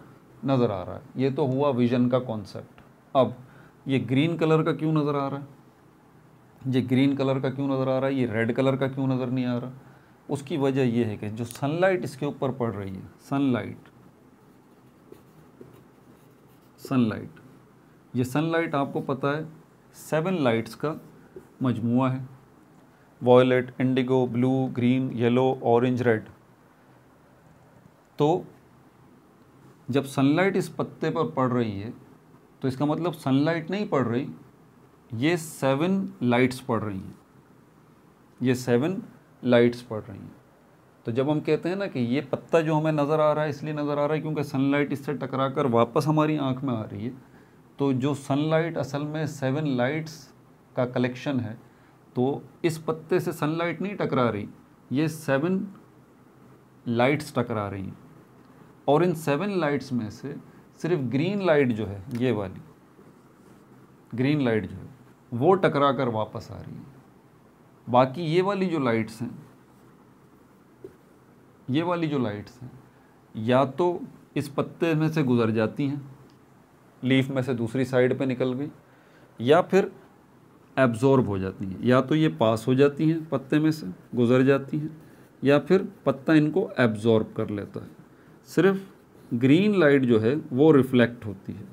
Speaker 1: नज़र आ रहा है। ये तो हुआ विज़न का कॉन्सेप्ट। अब ये ग्रीन कलर का क्यों नज़र आ रहा है, ये ग्रीन कलर का क्यों नज़र आ रहा है, ये रेड कलर का क्यों नज़र नहीं आ रहा? उसकी वजह ये है कि जो सनलाइट इसके ऊपर पड़ रही है, सनलाइट, ये सनलाइट आपको पता है 7 लाइट्स का मजमुआ है, violet, indigo, blue, green, yellow, orange, red. तो जब सनलाइट इस पत्ते पर पड़ रही है तो इसका मतलब सनलाइट नहीं पड़ रही, ये 7 लाइट्स पड़ रही हैं, ये 7 लाइट्स पड़ रही हैं। तो जब हम कहते हैं ना कि ये पत्ता जो हमें नज़र आ रहा है इसलिए नज़र आ रहा है क्योंकि सनलाइट इससे टकरा कर वापस हमारी आँख में आ रही है, तो जो सनलाइट असल में 7 लाइट्स का कलेक्शन है, तो इस पत्ते से सनलाइट नहीं टकरा रही, ये 7 लाइट्स टकरा रही हैं। और इन 7 लाइट्स में से सिर्फ ग्रीन लाइट जो है, ये वाली ग्रीन लाइट जो है, वो टकरा कर वापस आ रही है। बाकी ये वाली जो लाइट्स हैं, ये वाली जो लाइट्स हैं, या तो इस पत्ते में से गुज़र जाती हैं, लीफ में से दूसरी साइड पे निकल गई, या फिर एब्जॉर्ब हो जाती हैं। या तो ये पास हो जाती हैं, पत्ते में से गुज़र जाती हैं, या फिर पत्ता इनको एब्जॉर्ब कर लेता है। सिर्फ ग्रीन लाइट जो है वो रिफ्लेक्ट होती है,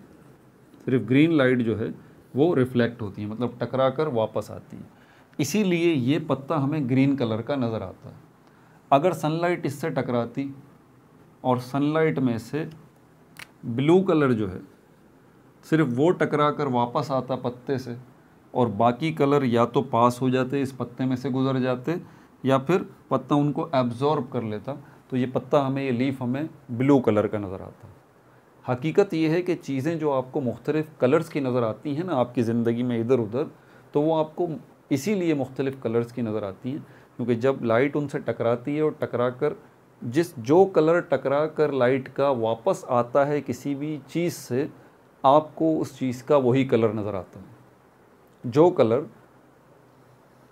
Speaker 1: सिर्फ ग्रीन लाइट जो है वो रिफ्लेक्ट होती है, मतलब टकरा कर वापस आती है। इसीलिए ये पत्ता हमें ग्रीन कलर का नज़र आता है। अगर सनलाइट इससे टकराती और सनलाइट में से ब्लू कलर जो है सिर्फ वो टकरा कर वापस आता पत्ते से, और बाकी कलर या तो पास हो जाते, इस पत्ते में से गुज़र जाते, या फिर पत्ता उनको एब्जॉर्ब कर लेता, तो ये पत्ता हमें, ये लीफ हमें ब्लू कलर का नज़र आता है। हकीकत ये है कि चीज़ें जो आपको मुख्तलिफ़ कलर्स की नज़र आती हैं ना आपकी ज़िंदगी में इधर उधर, तो वो आपको इसीलिए मुख्तलिफ़ कलर्स की नज़र आती हैं क्योंकि जब लाइट उनसे टकराती है और टकरा कर जो कलर टकरा कर लाइट का वापस आता है किसी भी चीज़ से, आपको उस चीज़ का वही कलर नज़र आता है। जो कलर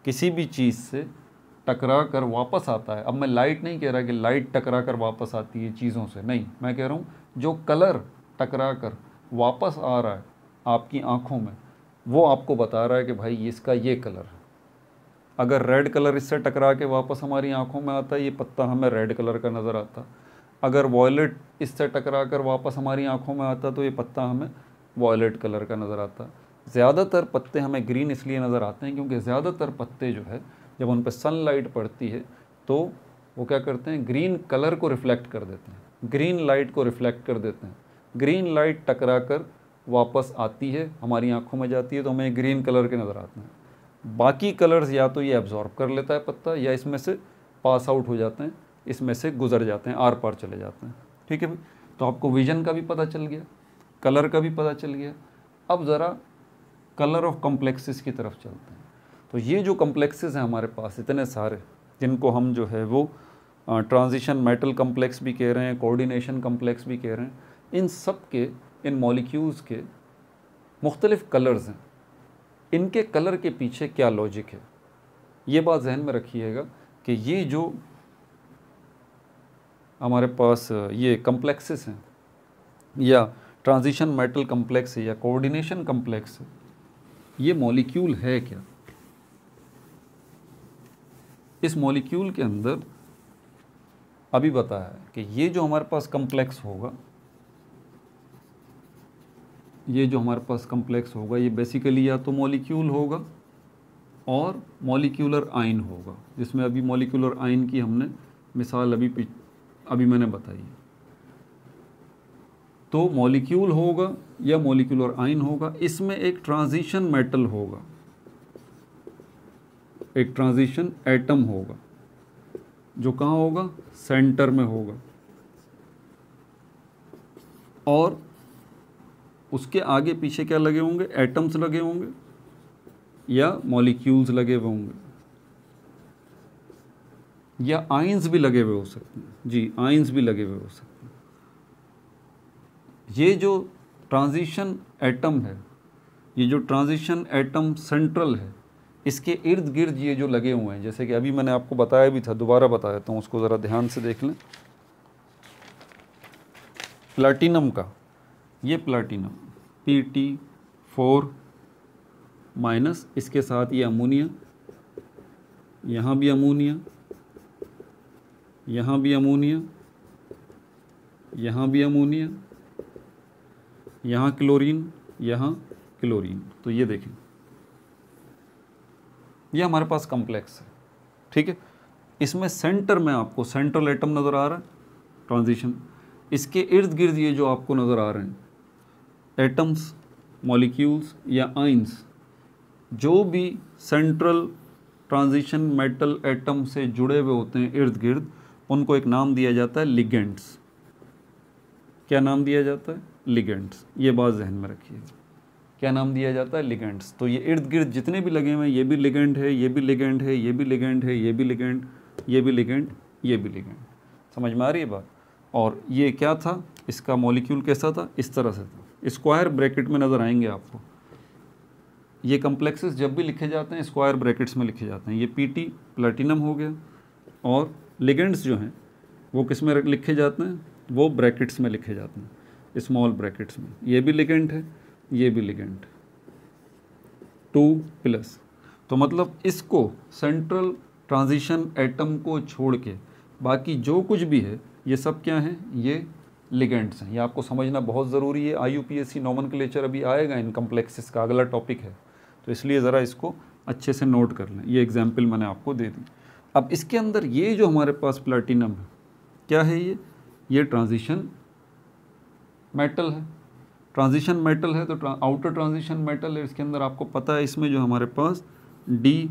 Speaker 1: किसी भी चीज़ से टकरा कर वापस आता है, अब मैं लाइट नहीं कह रहा कि लाइट टकरा कर वापस आती है चीज़ों से, नहीं, मैं कह रहा हूँ जो कलर टकरा कर वापस आ रहा है आपकी आँखों में, वो आपको बता रहा है कि भाई इसका ये कलर है। अगर रेड कलर इससे टकरा के वापस हमारी आँखों में आता है, ये पत्ता हमें रेड कलर का नज़र आता। अगर वॉयलेट इससे टकरा कर वापस हमारी आँखों में आता तो ये पत्ता हमें वॉयलेट कलर का नज़र आता। ज़्यादातर पत्ते हमें ग्रीन इसलिए नज़र आते हैं क्योंकि ज़्यादातर पत्ते जो है जब उन पर सनलाइट पड़ती है तो वो क्या करते हैं, ग्रीन कलर को रिफ़्लेक्ट कर देते हैं, ग्रीन लाइट को रिफ़्लेक्ट कर देते हैं। ग्रीन लाइट टकरा कर वापस आती है, हमारी आँखों में जाती है, तो हमें ग्रीन कलर के नज़र आते हैं। बाकी कलर्स या तो ये एब्जॉर्ब कर लेता है पत्ता, या इसमें से पास आउट हो जाते हैं, इसमें से गुज़र जाते हैं, आर पार चले जाते हैं। ठीक है भाई, तो आपको विजन का भी पता चल गया, कलर का भी पता चल गया। अब ज़रा कलर ऑफ कॉम्प्लेक्सेस की तरफ चलते हैं। तो ये जो कॉम्प्लेक्सेस हैं हमारे पास इतने सारे, जिनको हम जो है वो ट्रांजिशन मेटल कॉम्प्लेक्स भी कह रहे हैं, कोऑर्डिनेशन कॉम्प्लेक्स भी कह रहे हैं, इन सब के, इन मॉलिक्यूल्स के मुख्तलिफ़ कलर्स हैं। इनके कलर के पीछे क्या लॉजिक है, ये बात जहन में रखिएगा कि ये जो हमारे पास ये कॉम्प्लेक्सेस हैं, या ट्रांजिशन मेटल कॉम्प्लेक्स है या कोऑर्डिनेशन कॉम्प्लेक्स है, ये मॉलिक्यूल है क्या। इस मॉलिक्यूल के अंदर अभी बताया है कि ये जो हमारे पास कॉम्प्लेक्स होगा, ये जो हमारे पास कॉम्प्लेक्स होगा, ये बेसिकली या तो मॉलिक्यूल होगा और मॉलिक्यूलर आयन होगा, जिसमें अभी मॉलिक्यूलर आयन की हमने मिसाल अभी मैंने बताई है। तो मॉलिक्यूल होगा या मॉलिक्यूलर आयन होगा, इसमें एक ट्रांजिशन मेटल होगा, एक ट्रांजिशन एटम होगा, जो कहाँ होगा, सेंटर में होगा, और उसके आगे पीछे क्या लगे होंगे, एटम्स लगे होंगे या मॉलिक्यूल्स लगे हुए होंगे, या आयंस भी लगे हुए हो सकते हैं। जी, आयंस भी लगे हुए हो सकते हैं। ये जो ट्रांजिशन एटम है, ये जो ट्रांजिशन एटम सेंट्रल है, इसके इर्द गिर्द ये जो लगे हुए हैं, जैसे कि अभी मैंने आपको बताया भी था, दोबारा बता देता हूँ, उसको ज़रा ध्यान से देख लें। प्लैटिनम का, ये प्लैटिनम Pt4 माइनस, इसके साथ ये अमोनिया, यहाँ भी अमोनिया, यहाँ भी अमोनिया, यहाँ भी अमोनिया, यहाँ क्लोरीन, यहाँ क्लोरीन। तो ये देखें, ये हमारे पास कॉम्प्लेक्स है, ठीक है। इसमें सेंटर में आपको सेंट्रल एटम नज़र आ रहा है, ट्रांजिशन, इसके इर्द गिर्द ये जो आपको नज़र आ रहे हैं एटम्स, मॉलिक्यूल्स या आइंस, जो भी सेंट्रल ट्रांजिशन मेटल एटम से जुड़े हुए होते हैं इर्द गिर्द, उनको एक नाम दिया जाता है लिगेंड्स। क्या नाम दिया जाता है? लिगेंड्स। ये बात जहन में रखिए, क्या नाम दिया जाता है? लिगेंड्स। तो ये इर्द गिर्द जितने भी लगे हुए हैं, ये भी लिगेंड है, ये भी लिगेंड है, ये भी लिगेंड है, ये भी लिगेंड, ये भी लिगेंड, ये भी लिगेंड। समझ में आ रही है बात? और ये क्या था, इसका मॉलिक्यूल कैसा था? इस तरह से था, स्क्वायर ब्रैकेट में नज़र आएंगे आपको। ये कम्प्लेक्सेस जब भी लिखे जाते हैं स्क्वायर ब्रैकेट्स में लिखे जाते हैं। ये Pt प्लैटिनम हो गया, और लिगेंड्स जो हैं वो किस में लिखे जाते हैं? वो ब्रैकेट्स में लिखे जाते हैं, स्मॉल ब्रैकेट्स में। ये भी लिगेंड है, ये भी लिगेंड, 2+। तो मतलब इसको सेंट्रल ट्रांजिशन एटम को छोड़ के बाकी जो कुछ भी है ये सब क्या हैं? ये लिगेंड्स हैं। ये आपको समझना बहुत ज़रूरी है। IUPAC नॉमेनक्लेचर अभी आएगा इन कम्प्लेक्सेस का, अगला टॉपिक है, तो इसलिए ज़रा इसको अच्छे से नोट कर लें। ये एग्जाम्पल मैंने आपको दे दी। अब इसके अंदर ये जो हमारे पास प्लैटिनम है, क्या है ये ट्रांजिशन मेटल है। ट्रांजिशन मेटल है तो आउटर ट्रांजिशन मेटल है। इसके अंदर आपको पता है, इसमें जो हमारे पास d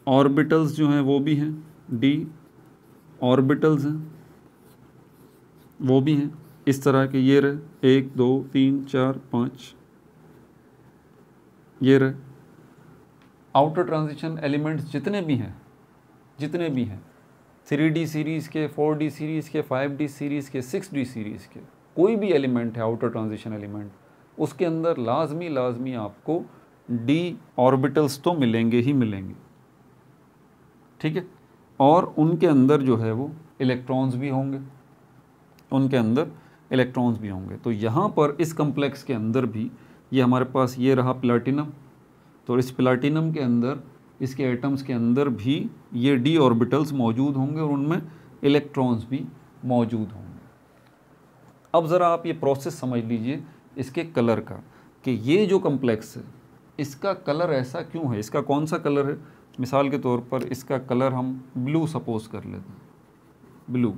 Speaker 1: ऑर्बिटल्स जो हैं वो भी हैं, d ऑर्बिटल्स हैं वो भी हैं, इस तरह के। ये रहे 1 2 3 4 5, ये रहे आउटर ट्रांजिशन एलिमेंट्स जितने भी हैं 3D सीरीज़ के, 4D सीरीज़ के, 5D सीरीज़ के, 6D सीरीज़ के, कोई भी एलिमेंट है आउटर ट्रांजिशन एलिमेंट, उसके अंदर लाजमी आपको d ऑर्बिटल्स तो मिलेंगे ही मिलेंगे, ठीक है। और उनके अंदर जो है वो इलेक्ट्रॉन्स भी होंगे, उनके अंदर इलेक्ट्रॉन्स भी होंगे। तो यहाँ पर इस कम्प्लेक्स के अंदर भी ये हमारे पास ये रहा प्लैटिनम, तो इस प्लैटिनम के अंदर, इसके एटम्स के अंदर भी ये d ऑर्बिटल्स मौजूद होंगे और उनमें इलेक्ट्रॉन्स भी मौजूद होंगे। अब ज़रा आप ये प्रोसेस समझ लीजिए इसके कलर का, कि ये जो कम्प्लेक्स है इसका कलर ऐसा क्यों है, इसका कौन सा कलर है। मिसाल के तौर पर इसका कलर हम ब्लू सपोज कर लेते हैं, ब्लू।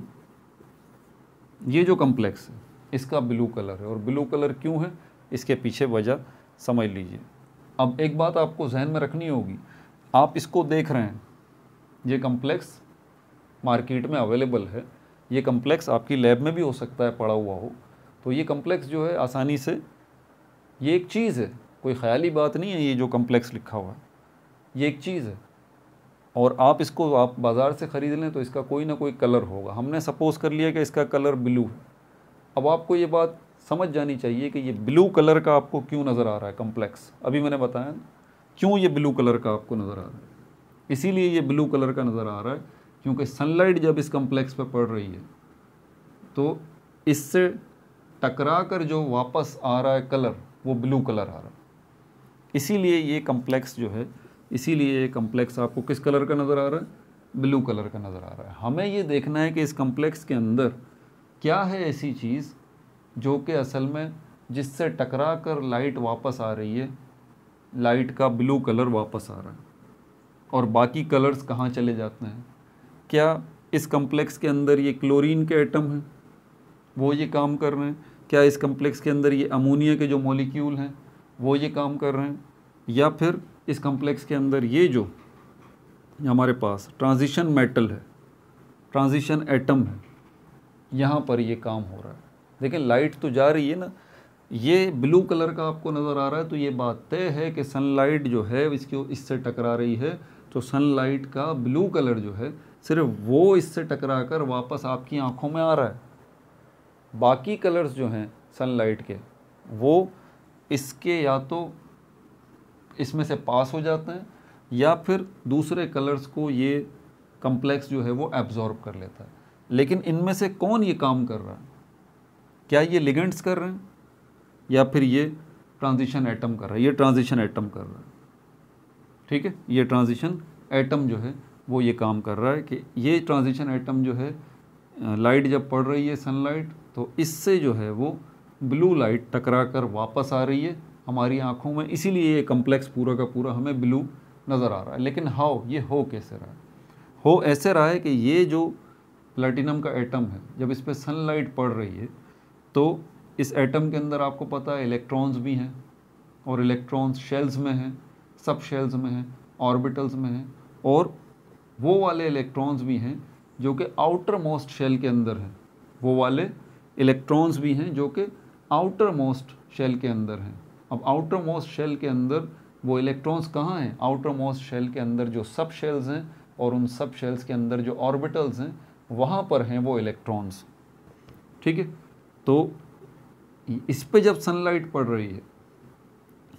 Speaker 1: ये जो कम्प्लेक्स है इसका ब्लू कलर है, और ब्लू कलर क्यों है, इसके पीछे वजह समझ लीजिए। अब एक बात आपको जहन में रखनी होगी, आप इसको देख रहे हैं, ये कम्प्लेक्स मार्केट में अवेलेबल है, ये कम्प्लेक्स आपकी लैब में भी हो सकता है पड़ा हुआ हो। तो ये कम्प्लेक्स जो है आसानी से, ये एक चीज़ है, कोई ख़याली बात नहीं है। ये जो कम्प्लेक्स लिखा हुआ है ये एक चीज़ है, और आप इसको आप बाज़ार से ख़रीद लें तो इसका कोई ना कोई कलर होगा। हमने सपोज़ कर लिया कि इसका कलर ब्लू है। अब आपको ये बात समझ जानी चाहिए कि ये ब्लू कलर का आपको क्यों नज़र आ रहा है कम्प्लेक्स। अभी मैंने बताया क्यों ये ब्लू कलर का आपको नज़र आ रहा है। इसीलिए ये ब्लू कलर का नज़र आ रहा है क्योंकि सनलाइट जब इस कम्प्लेक्स पर पड़ रही है तो इससे टकरा कर जो वापस आ रहा है कलर, वो ब्लू कलर आ रहा है। इसीलिए ये कम्प्लेक्स जो है, इसीलिए ये कम्प्लेक्स आपको किस कलर का नज़र आ रहा है? ब्लू कलर का नज़र आ रहा है। हमें ये देखना है कि इस कम्प्लेक्स के अंदर क्या है ऐसी चीज़ जो कि असल में जिससे टकरा कर लाइट वापस आ रही है, लाइट का ब्लू कलर वापस आ रहा है, और बाकी कलर्स कहाँ चले जाते हैं। क्या इस कम्प्लेक्स के अंदर ये क्लोरीन के एटम हैं, वो ये काम कर रहे हैं? क्या इस कम्प्लेक्स के अंदर ये अमोनिया के जो मॉलिक्यूल हैं वो ये काम कर रहे हैं? या फिर इस कम्प्लेक्स के अंदर ये जो हमारे पास ट्रांजिशन मेटल है, ट्रांजिशन एटम है, यहाँ पर ये काम हो रहा है। देखें लाइट तो जा रही है ना, ये ब्लू कलर का आपको नज़र आ रहा है, तो ये बात तय है कि सनलाइट जो है इसको इससे टकरा रही है, तो सनलाइट का ब्लू कलर जो है सिर्फ वो इससे टकरा कर वापस आपकी आंखों में आ रहा है। बाकी कलर्स जो हैं सनलाइट के वो इसके या तो इसमें से पास हो जाते हैं या फिर दूसरे कलर्स को ये कम्प्लेक्स जो है वो एब्जॉर्ब कर लेता है। लेकिन इनमें से कौन ये काम कर रहा है? क्या ये लिगेंड्स कर रहे हैं या फिर ये ट्रांजिशन एटम कर रहा है? ये ट्रांजिशन एटम कर रहा है, ठीक है। ये ट्रांजिशन एटम जो है वो ये काम कर रहा है कि ये ट्रांजिशन एटम जो है लाइट जब पड़ रही है सनलाइट तो इससे जो है वो ब्लू लाइट टकरा कर वापस आ रही है हमारी आँखों में, इसीलिए ये कम्प्लेक्स पूरा का पूरा हमें ब्लू नज़र आ रहा है। लेकिन हाउ, ये हो कैसे रहा है? हो ऐसे रहा है कि ये जो प्लेटिनम का एटम है जब इस पर सनलाइट पड़ रही है तो इस एटम के अंदर आपको पता है इलेक्ट्रॉन्स भी हैं और इलेक्ट्रॉन्स शेल्स में हैं, सब शेल्स में हैं, ऑर्बिटल्स में हैं, और वो वाले इलेक्ट्रॉन्स भी हैं जो कि आउटर मोस्ट शेल के अंदर हैं। वो वाले इलेक्ट्रॉन्स भी हैं जो कि आउटर मोस्ट शेल के अंदर हैं। अब आउटर मोस्ट शेल के अंदर वो इलेक्ट्रॉन्स कहाँ हैं? आउटर मोस्ट शेल के अंदर जो सब शेल्स हैं और उन सब शेल्स के अंदर जो ऑर्बिटल्स हैं वहाँ पर हैं वो इलेक्ट्रॉन्स, ठीक है। तो इस पे जब सनलाइट पड़ रही है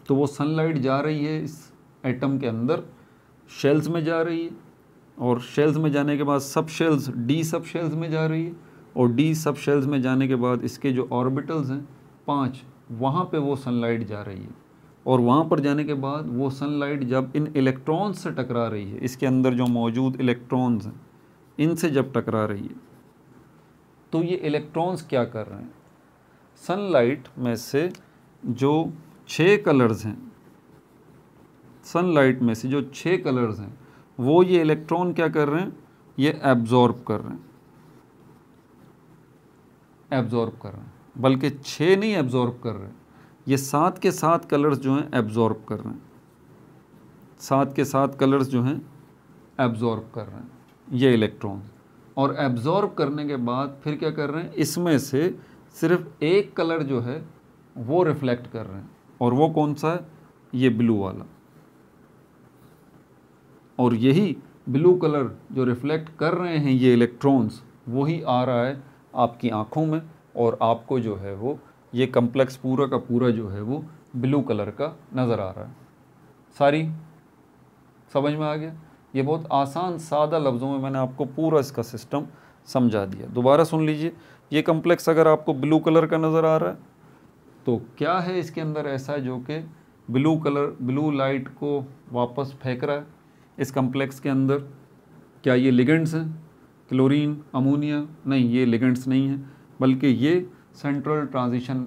Speaker 1: तो वो सनलाइट जा रही है इस एटम के अंदर, शेल्स में जा रही है, और शेल्स में जाने के बाद सब शेल्स डी सब शेल्स में जा रही है, और डी सब शेल्स में जाने के बाद इसके जो ऑर्बिटल्स हैं 5, वहाँ पे वो सनलाइट जा रही है, और वहाँ पर जाने के बाद वो सनलाइट जब इन इलेक्ट्रॉन्स से टकरा रही है, इसके अंदर जो मौजूद इलेक्ट्रॉन्स हैं इनसे जब टकरा रही है तो ये इलेक्ट्रॉन्स क्या कर रहे हैं? सनलाइट में से जो 6 कलर्स हैं, सनलाइट में से जो 6 कलर्स हैं वो ये इलेक्ट्रॉन क्या कर रहे हैं? ये एब्जॉर्ब कर रहे हैं, एब्जॉर्ब कर रहे हैं। बल्कि 6 नहीं एब्जॉर्ब कर रहे हैं, ये 7 के 7 कलर्स जो हैं एब्जॉर्ब कर रहे हैं, 7 के 7 कलर्स जो हैं एब्जॉर्ब कर रहे हैं ये इलेक्ट्रॉन्स। और एब्जॉर्ब करने के बाद फिर क्या कर रहे हैं? इसमें से सिर्फ एक कलर जो है वो रिफ्लेक्ट कर रहे हैं, और वो कौन सा है? ये ब्लू वाला। और यही ब्लू कलर जो रिफ्लेक्ट कर रहे हैं ये इलेक्ट्रॉन्स वही आ रहा है आपकी आँखों में, और आपको जो है वो ये कम्प्लेक्स पूरा का पूरा जो है वो ब्लू कलर का नज़र आ रहा है। सारी समझ में आ गया? ये बहुत आसान सादा लफ्ज़ों में मैंने आपको पूरा इसका सिस्टम समझा दिया। दोबारा सुन लीजिए, ये कम्प्लेक्स अगर आपको ब्लू कलर का नज़र आ रहा है तो क्या है इसके अंदर ऐसा जो कि ब्लू कलर, ब्लू लाइट को वापस फेंक रहा है इस कम्प्लेक्स के अंदर? क्या ये लिगेंड्स हैं? Chlorine, ammonia? नहीं, ये लिगेंड्स नहीं हैं, बल्कि ये सेंट्रल ट्रांजिशन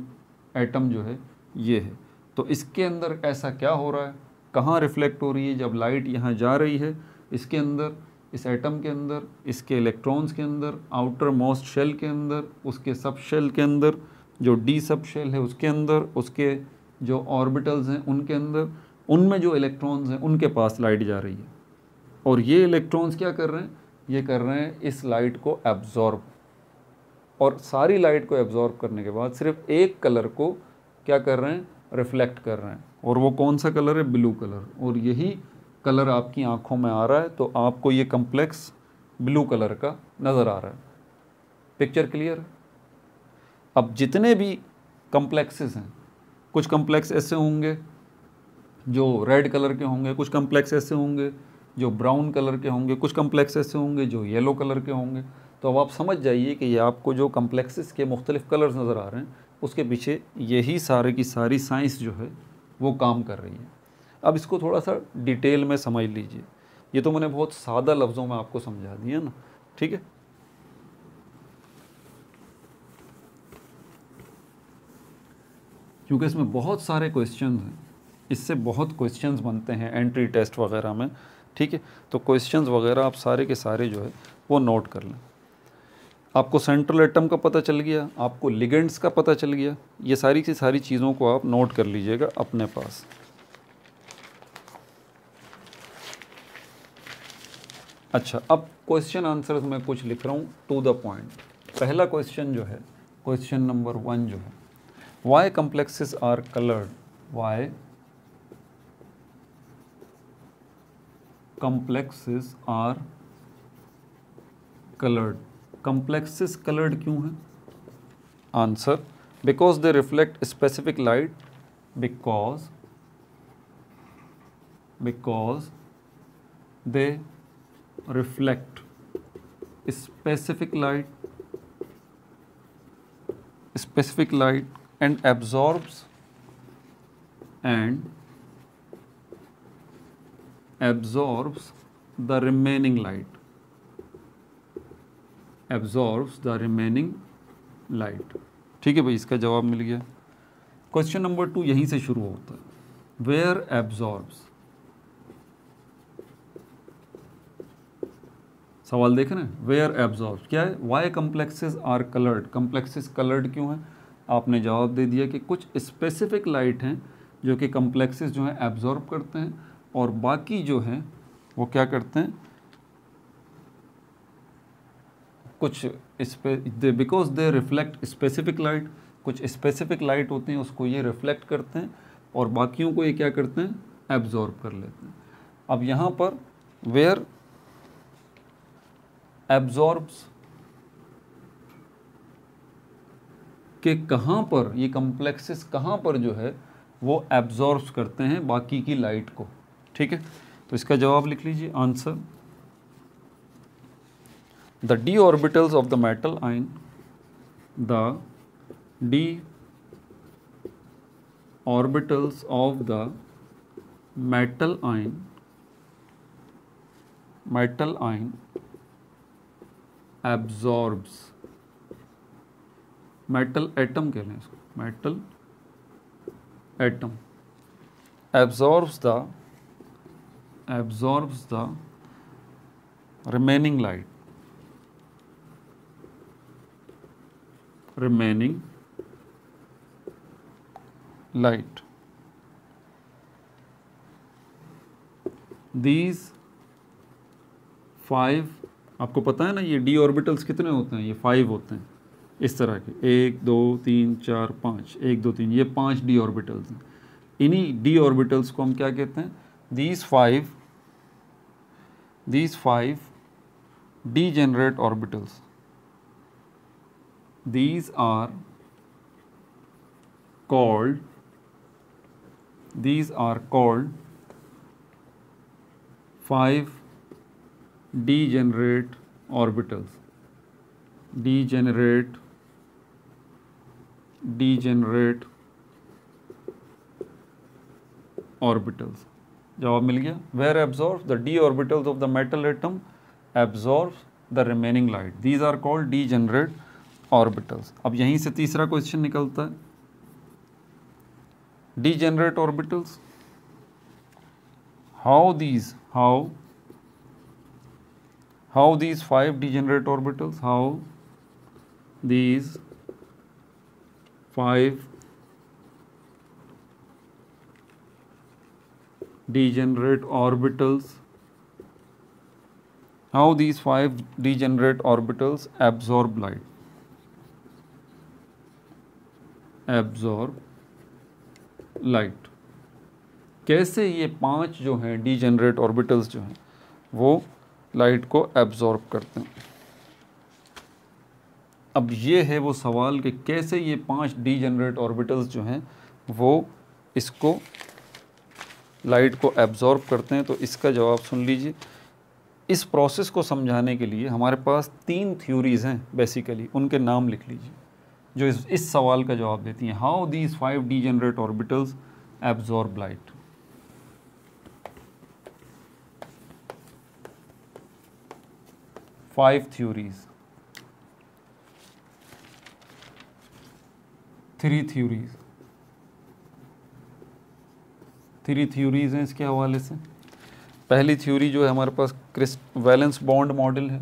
Speaker 1: एटम जो है ये है। तो इसके अंदर ऐसा क्या हो रहा है? कहाँ रिफ्लेक्ट हो रही है? जब लाइट यहाँ जा रही है इसके अंदर, इस एटम के अंदर, इसके इलेक्ट्रॉन्स के अंदर, आउटर मोस्ट शेल के अंदर, उसके सब शेल के अंदर, जो डी सब शेल है उसके अंदर, उसके जो ऑर्बिटल्स हैं उनके अंदर, उनमें जो इलेक्ट्रॉन्स हैं उनके पास लाइट जा रही है। और ये इलेक्ट्रॉन्स क्या कर रहे हैं? ये कर रहे हैं इस लाइट को एब्जॉर्ब, और सारी लाइट को एब्जॉर्ब करने के बाद सिर्फ एक कलर को क्या कर रहे हैं? रिफ्लेक्ट कर रहे हैं, और वो कौन सा कलर है? Blue colour. और यही कलर आपकी आंखों में आ रहा है, तो आपको ये कम्प्लेक्स ब्लू कलर का नज़र आ रहा है। Picture clear? अब जितने भी कम्प्लेक्सेस हैं, कुछ कम्प्लेक्स ऐसे होंगे जो रेड कलर के होंगे, कुछ कम्प्लेक्स ऐसे होंगे जो ब्राउन कलर के होंगे, कुछ कम्प्लेक्स ऐसे होंगे जो येलो कलर के होंगे। तो अब आप समझ जाइए कि ये आपको जो कम्प्लेक्सेस के मुख्तलिफ़ कलर्स नज़र आ रहे हैं उसके पीछे यही सारे की सारी साइंस जो है वो काम कर रही है। अब इसको थोड़ा सा डिटेल में समझ लीजिए। ये तो मैंने बहुत सादा लफ्ज़ों में आपको समझा दिया ना, ठीक है। क्योंकि इसमें बहुत सारे क्वेश्चंस हैं, इससे बहुत क्वेश्चंस बनते हैं एंट्री टेस्ट वगैरह में, ठीक है। तो क्वेश्चंस वगैरह आप सारे के सारे जो है वो नोट कर लें। आपको सेंट्रल एटम का पता चल गया, आपको लिगेंड्स का पता चल गया, ये सारी की सारी चीज़ों को आप नोट कर लीजिएगा अपने पास। अच्छा, अब क्वेश्चन आंसर्स में कुछ लिख रहा हूँ टू द पॉइंट। पहला क्वेश्चन जो है, क्वेश्चन नंबर 1 जो है, why complexes are coloured, why complexes are colored. Complexes colored क्यों हैं? Answer, because they reflect specific light, because they reflect specific light and absorbs the remaining light. ठीक है भाई, इसका जवाब मिल गया। क्वेश्चन नंबर 2 यहीं से शुरू होता है। वेयर एब्जॉर्ब्स, सवाल देख रहे हैं, वेयर एब्जॉर्ब्स क्या है? Why complexes are coloured, complexes coloured क्यों हैं? आपने जवाब दे दिया कि कुछ स्पेसिफिक लाइट हैं जो कि कम्प्लेक्सेस जो हैं एब्जॉर्ब करते हैं, और बाकी जो हैं वो क्या करते हैं, कुछ because they reflect specific light, कुछ स्पेसिफिक लाइट होती हैं उसको ये रिफ्लेक्ट करते हैं और बाकियों को ये क्या करते हैं, एब्जॉर्ब कर लेते हैं। अब यहाँ पर वेयर एब्जॉर्ब्स के कहाँ पर, ये कम्प्लेक्सेस कहाँ पर जो है वो एब्जॉर्ब्स करते हैं बाकी की लाइट को। ठीक है, तो इसका जवाब लिख लीजिए। Answer, the d orbitals of the metal ion, the d orbitals of the metal ion absorbs, metal atom कह लें इसको, metal atom absorbs the remaining light, these 5, आपको पता है ना ये d ऑर्बिटल्स कितने होते हैं, ये 5 होते हैं इस तरह के, 1 2 3 4 5, 1 2 3, ये 5 d ऑर्बिटल्स हैं। इन्हीं d ऑर्बिटल्स को हम क्या कहते हैं, these 5 degenerate orbitals, these are called 5 degenerate orbitals, degenerate orbitals। जवाब मिल गया। Where absorbs the d orbitals of the metal atom absorbs the remaining light, these are called degenerate orbitals। अब यहीं से तीसरा क्वेश्चन निकलता है, degenerate orbitals, how these 5 degenerate orbitals, how these 5 degenerate orbitals absorb light, कैसे ये 5 जो हैं डीजेनरेट ऑर्बिटल्स जो हैं वो लाइट को एब्जॉर्ब करते हैं। अब ये है वो सवाल कि कैसे ये 5 डीजेनरेट ऑर्बिटल्स जो हैं वो इसको लाइट को एब्जॉर्ब करते हैं। तो इसका जवाब सुन लीजिए। इस प्रोसेस को समझाने के लिए हमारे पास 3 थ्योरीज़ हैं बेसिकली, उनके नाम लिख लीजिए जो इस सवाल का जवाब देती हैं। How these 5 degenerate orbitals absorb light. Five theories, 3 theories हैं इसके हवाले से। पहली थ्योरी जो है हमारे पास वैलेंस बॉन्ड मॉडल है,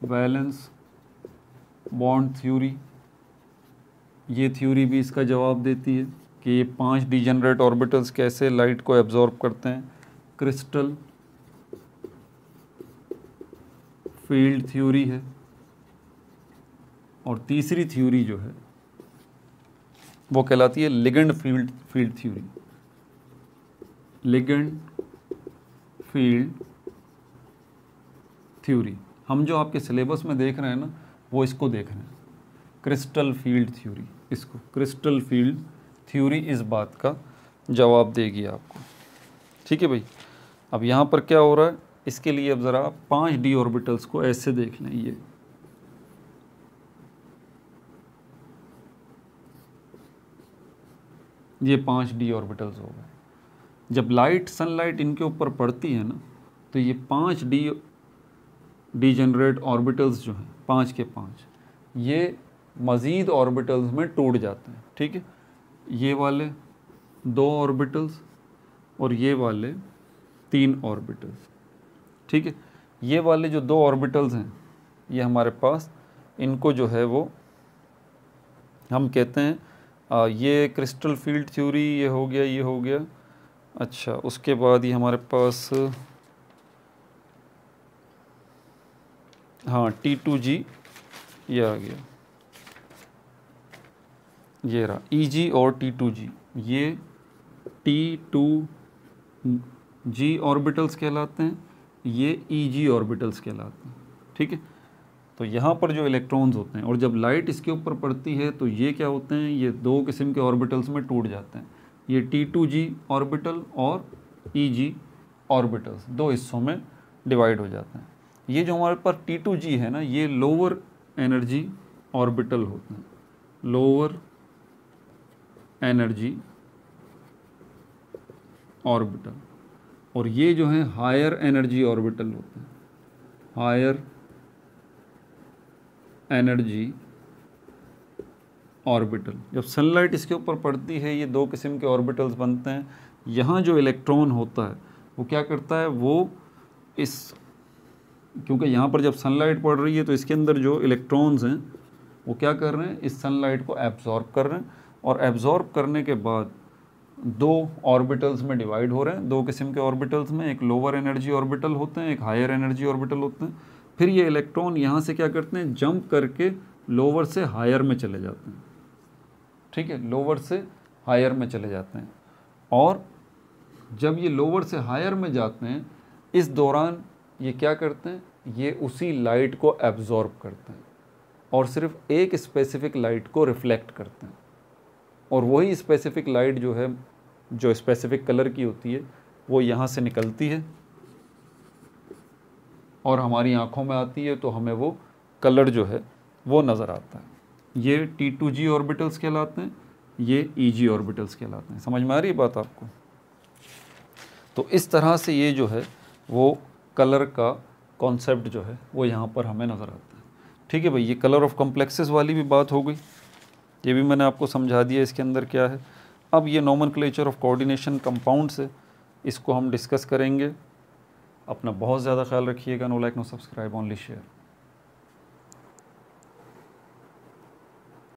Speaker 1: वैलेंस बॉन्ड थ्योरी। ये थ्योरी भी इसका जवाब देती है कि ये 5 डीजेनरेट ऑर्बिटल्स कैसे लाइट को एब्जॉर्ब करते हैं। क्रिस्टल फील्ड थ्योरी है। और तीसरी थ्योरी जो है वो कहलाती है ligand field theory. Ligand field theory. हम जो आपके सिलेबस में देख रहे हैं ना, वो इसको देख रहे हैं, क्रिस्टल फील्ड थ्योरी। इसको क्रिस्टल फील्ड थ्योरी इस बात का जवाब देगी आपको। ठीक है भाई। अब यहाँ पर क्या हो रहा है, इसके लिए अब ज़रा 5d ऑर्बिटल्स को ऐसे देख लें। ये 5d ऑर्बिटल्स हो गए। जब लाइट सनलाइट इनके ऊपर पड़ती है ना, तो ये 5d डीजेनरेट ऑर्बिटल्स जो हैं 5 के 5, ये मज़ीद ऑर्बिटल्स में टूट जाते हैं। ठीक है, ये वाले 2 ऑर्बिटल्स और ये वाले 3 ऑर्बिटल्स। ठीक है, ये वाले जो 2 ऑर्बिटल्स हैं, ये हमारे पास, इनको जो है वो हम कहते हैं ये क्रिस्टल फील्ड थ्योरी, ये हो गया, ये हो गया। अच्छा, उसके बाद ये हमारे पास हाँ T2G ये आ गया, ये रहा EG और T2G। ये T2G ऑर्बिटल्स कहलाते हैं, ये EG ऑर्बिटल्स कहलाते हैं। ठीक है, तो यहाँ पर जो इलेक्ट्रॉन्स होते हैं, और जब लाइट इसके ऊपर पड़ती है तो ये क्या होते हैं, ये 2 किस्म के ऑर्बिटल्स में टूट जाते हैं। ये T2G ऑर्बिटल और EG ऑर्बिटल्स 2 हिस्सों में डिवाइड हो जाते हैं। ये जो हमारे पास T2G है ना, ये लोअर एनर्जी ऑर्बिटल होते हैं, लोअर एनर्जी ऑर्बिटल। और ये जो है हायर एनर्जी ऑर्बिटल होते हैं, हायर एनर्जी ऑर्बिटल। जब सनलाइट इसके ऊपर पड़ती है, ये 2 किस्म के ऑर्बिटल्स बनते हैं। यहाँ जो इलेक्ट्रॉन होता है वो क्या करता है, वो इस, क्योंकि यहाँ पर जब सनलाइट पड़ रही है तो इसके अंदर जो इलेक्ट्रॉन्स हैं वो क्या कर रहे हैं, इस सनलाइट को एब्जॉर्ब कर रहे हैं, और एब्जॉर्ब करने के बाद 2 ऑर्बिटल्स में डिवाइड हो रहे हैं, 2 किस्म के ऑर्बिटल्स में। एक लोअर एनर्जी ऑर्बिटल होते हैं, एक हायर एनर्जी ऑर्बिटल होते हैं। फिर ये इलेक्ट्रॉन यहाँ से क्या करते हैं, जंप करके लोअर से हायर में चले जाते हैं। ठीक है, लोअर से हायर में चले जाते हैं, और जब ये लोअर से हायर में जाते हैं, इस दौरान ये क्या करते हैं, ये उसी लाइट को एब्जॉर्ब करते हैं और सिर्फ एक स्पेसिफिक लाइट को रिफ्लेक्ट करते हैं। और वही स्पेसिफिक लाइट जो है, जो स्पेसिफिक कलर की होती है, वो यहाँ से निकलती है और हमारी आँखों में आती है, तो हमें वो कलर जो है वो नज़र आता है। ये T2G ऑर्बिटल्स कहलाते हैं, ये EG ऑर्बिटल्स कहलाते हैं। समझ में आ रही है बात आपको? तो इस तरह से ये जो है वो कलर का कॉन्सेप्ट जो है वो यहाँ पर हमें नज़र आता है। ठीक है भाई, ये कलर ऑफ कॉम्प्लेक्सेस वाली भी बात हो गई, ये भी मैंने आपको समझा दिया इसके अंदर क्या है। अब ये नोमेनक्लेचर ऑफ कोऑर्डिनेशन कंपाउंड्स है, इसको हम डिस्कस करेंगे। अपना बहुत ज़्यादा ख्याल रखिएगा। No like no subscribe, only share.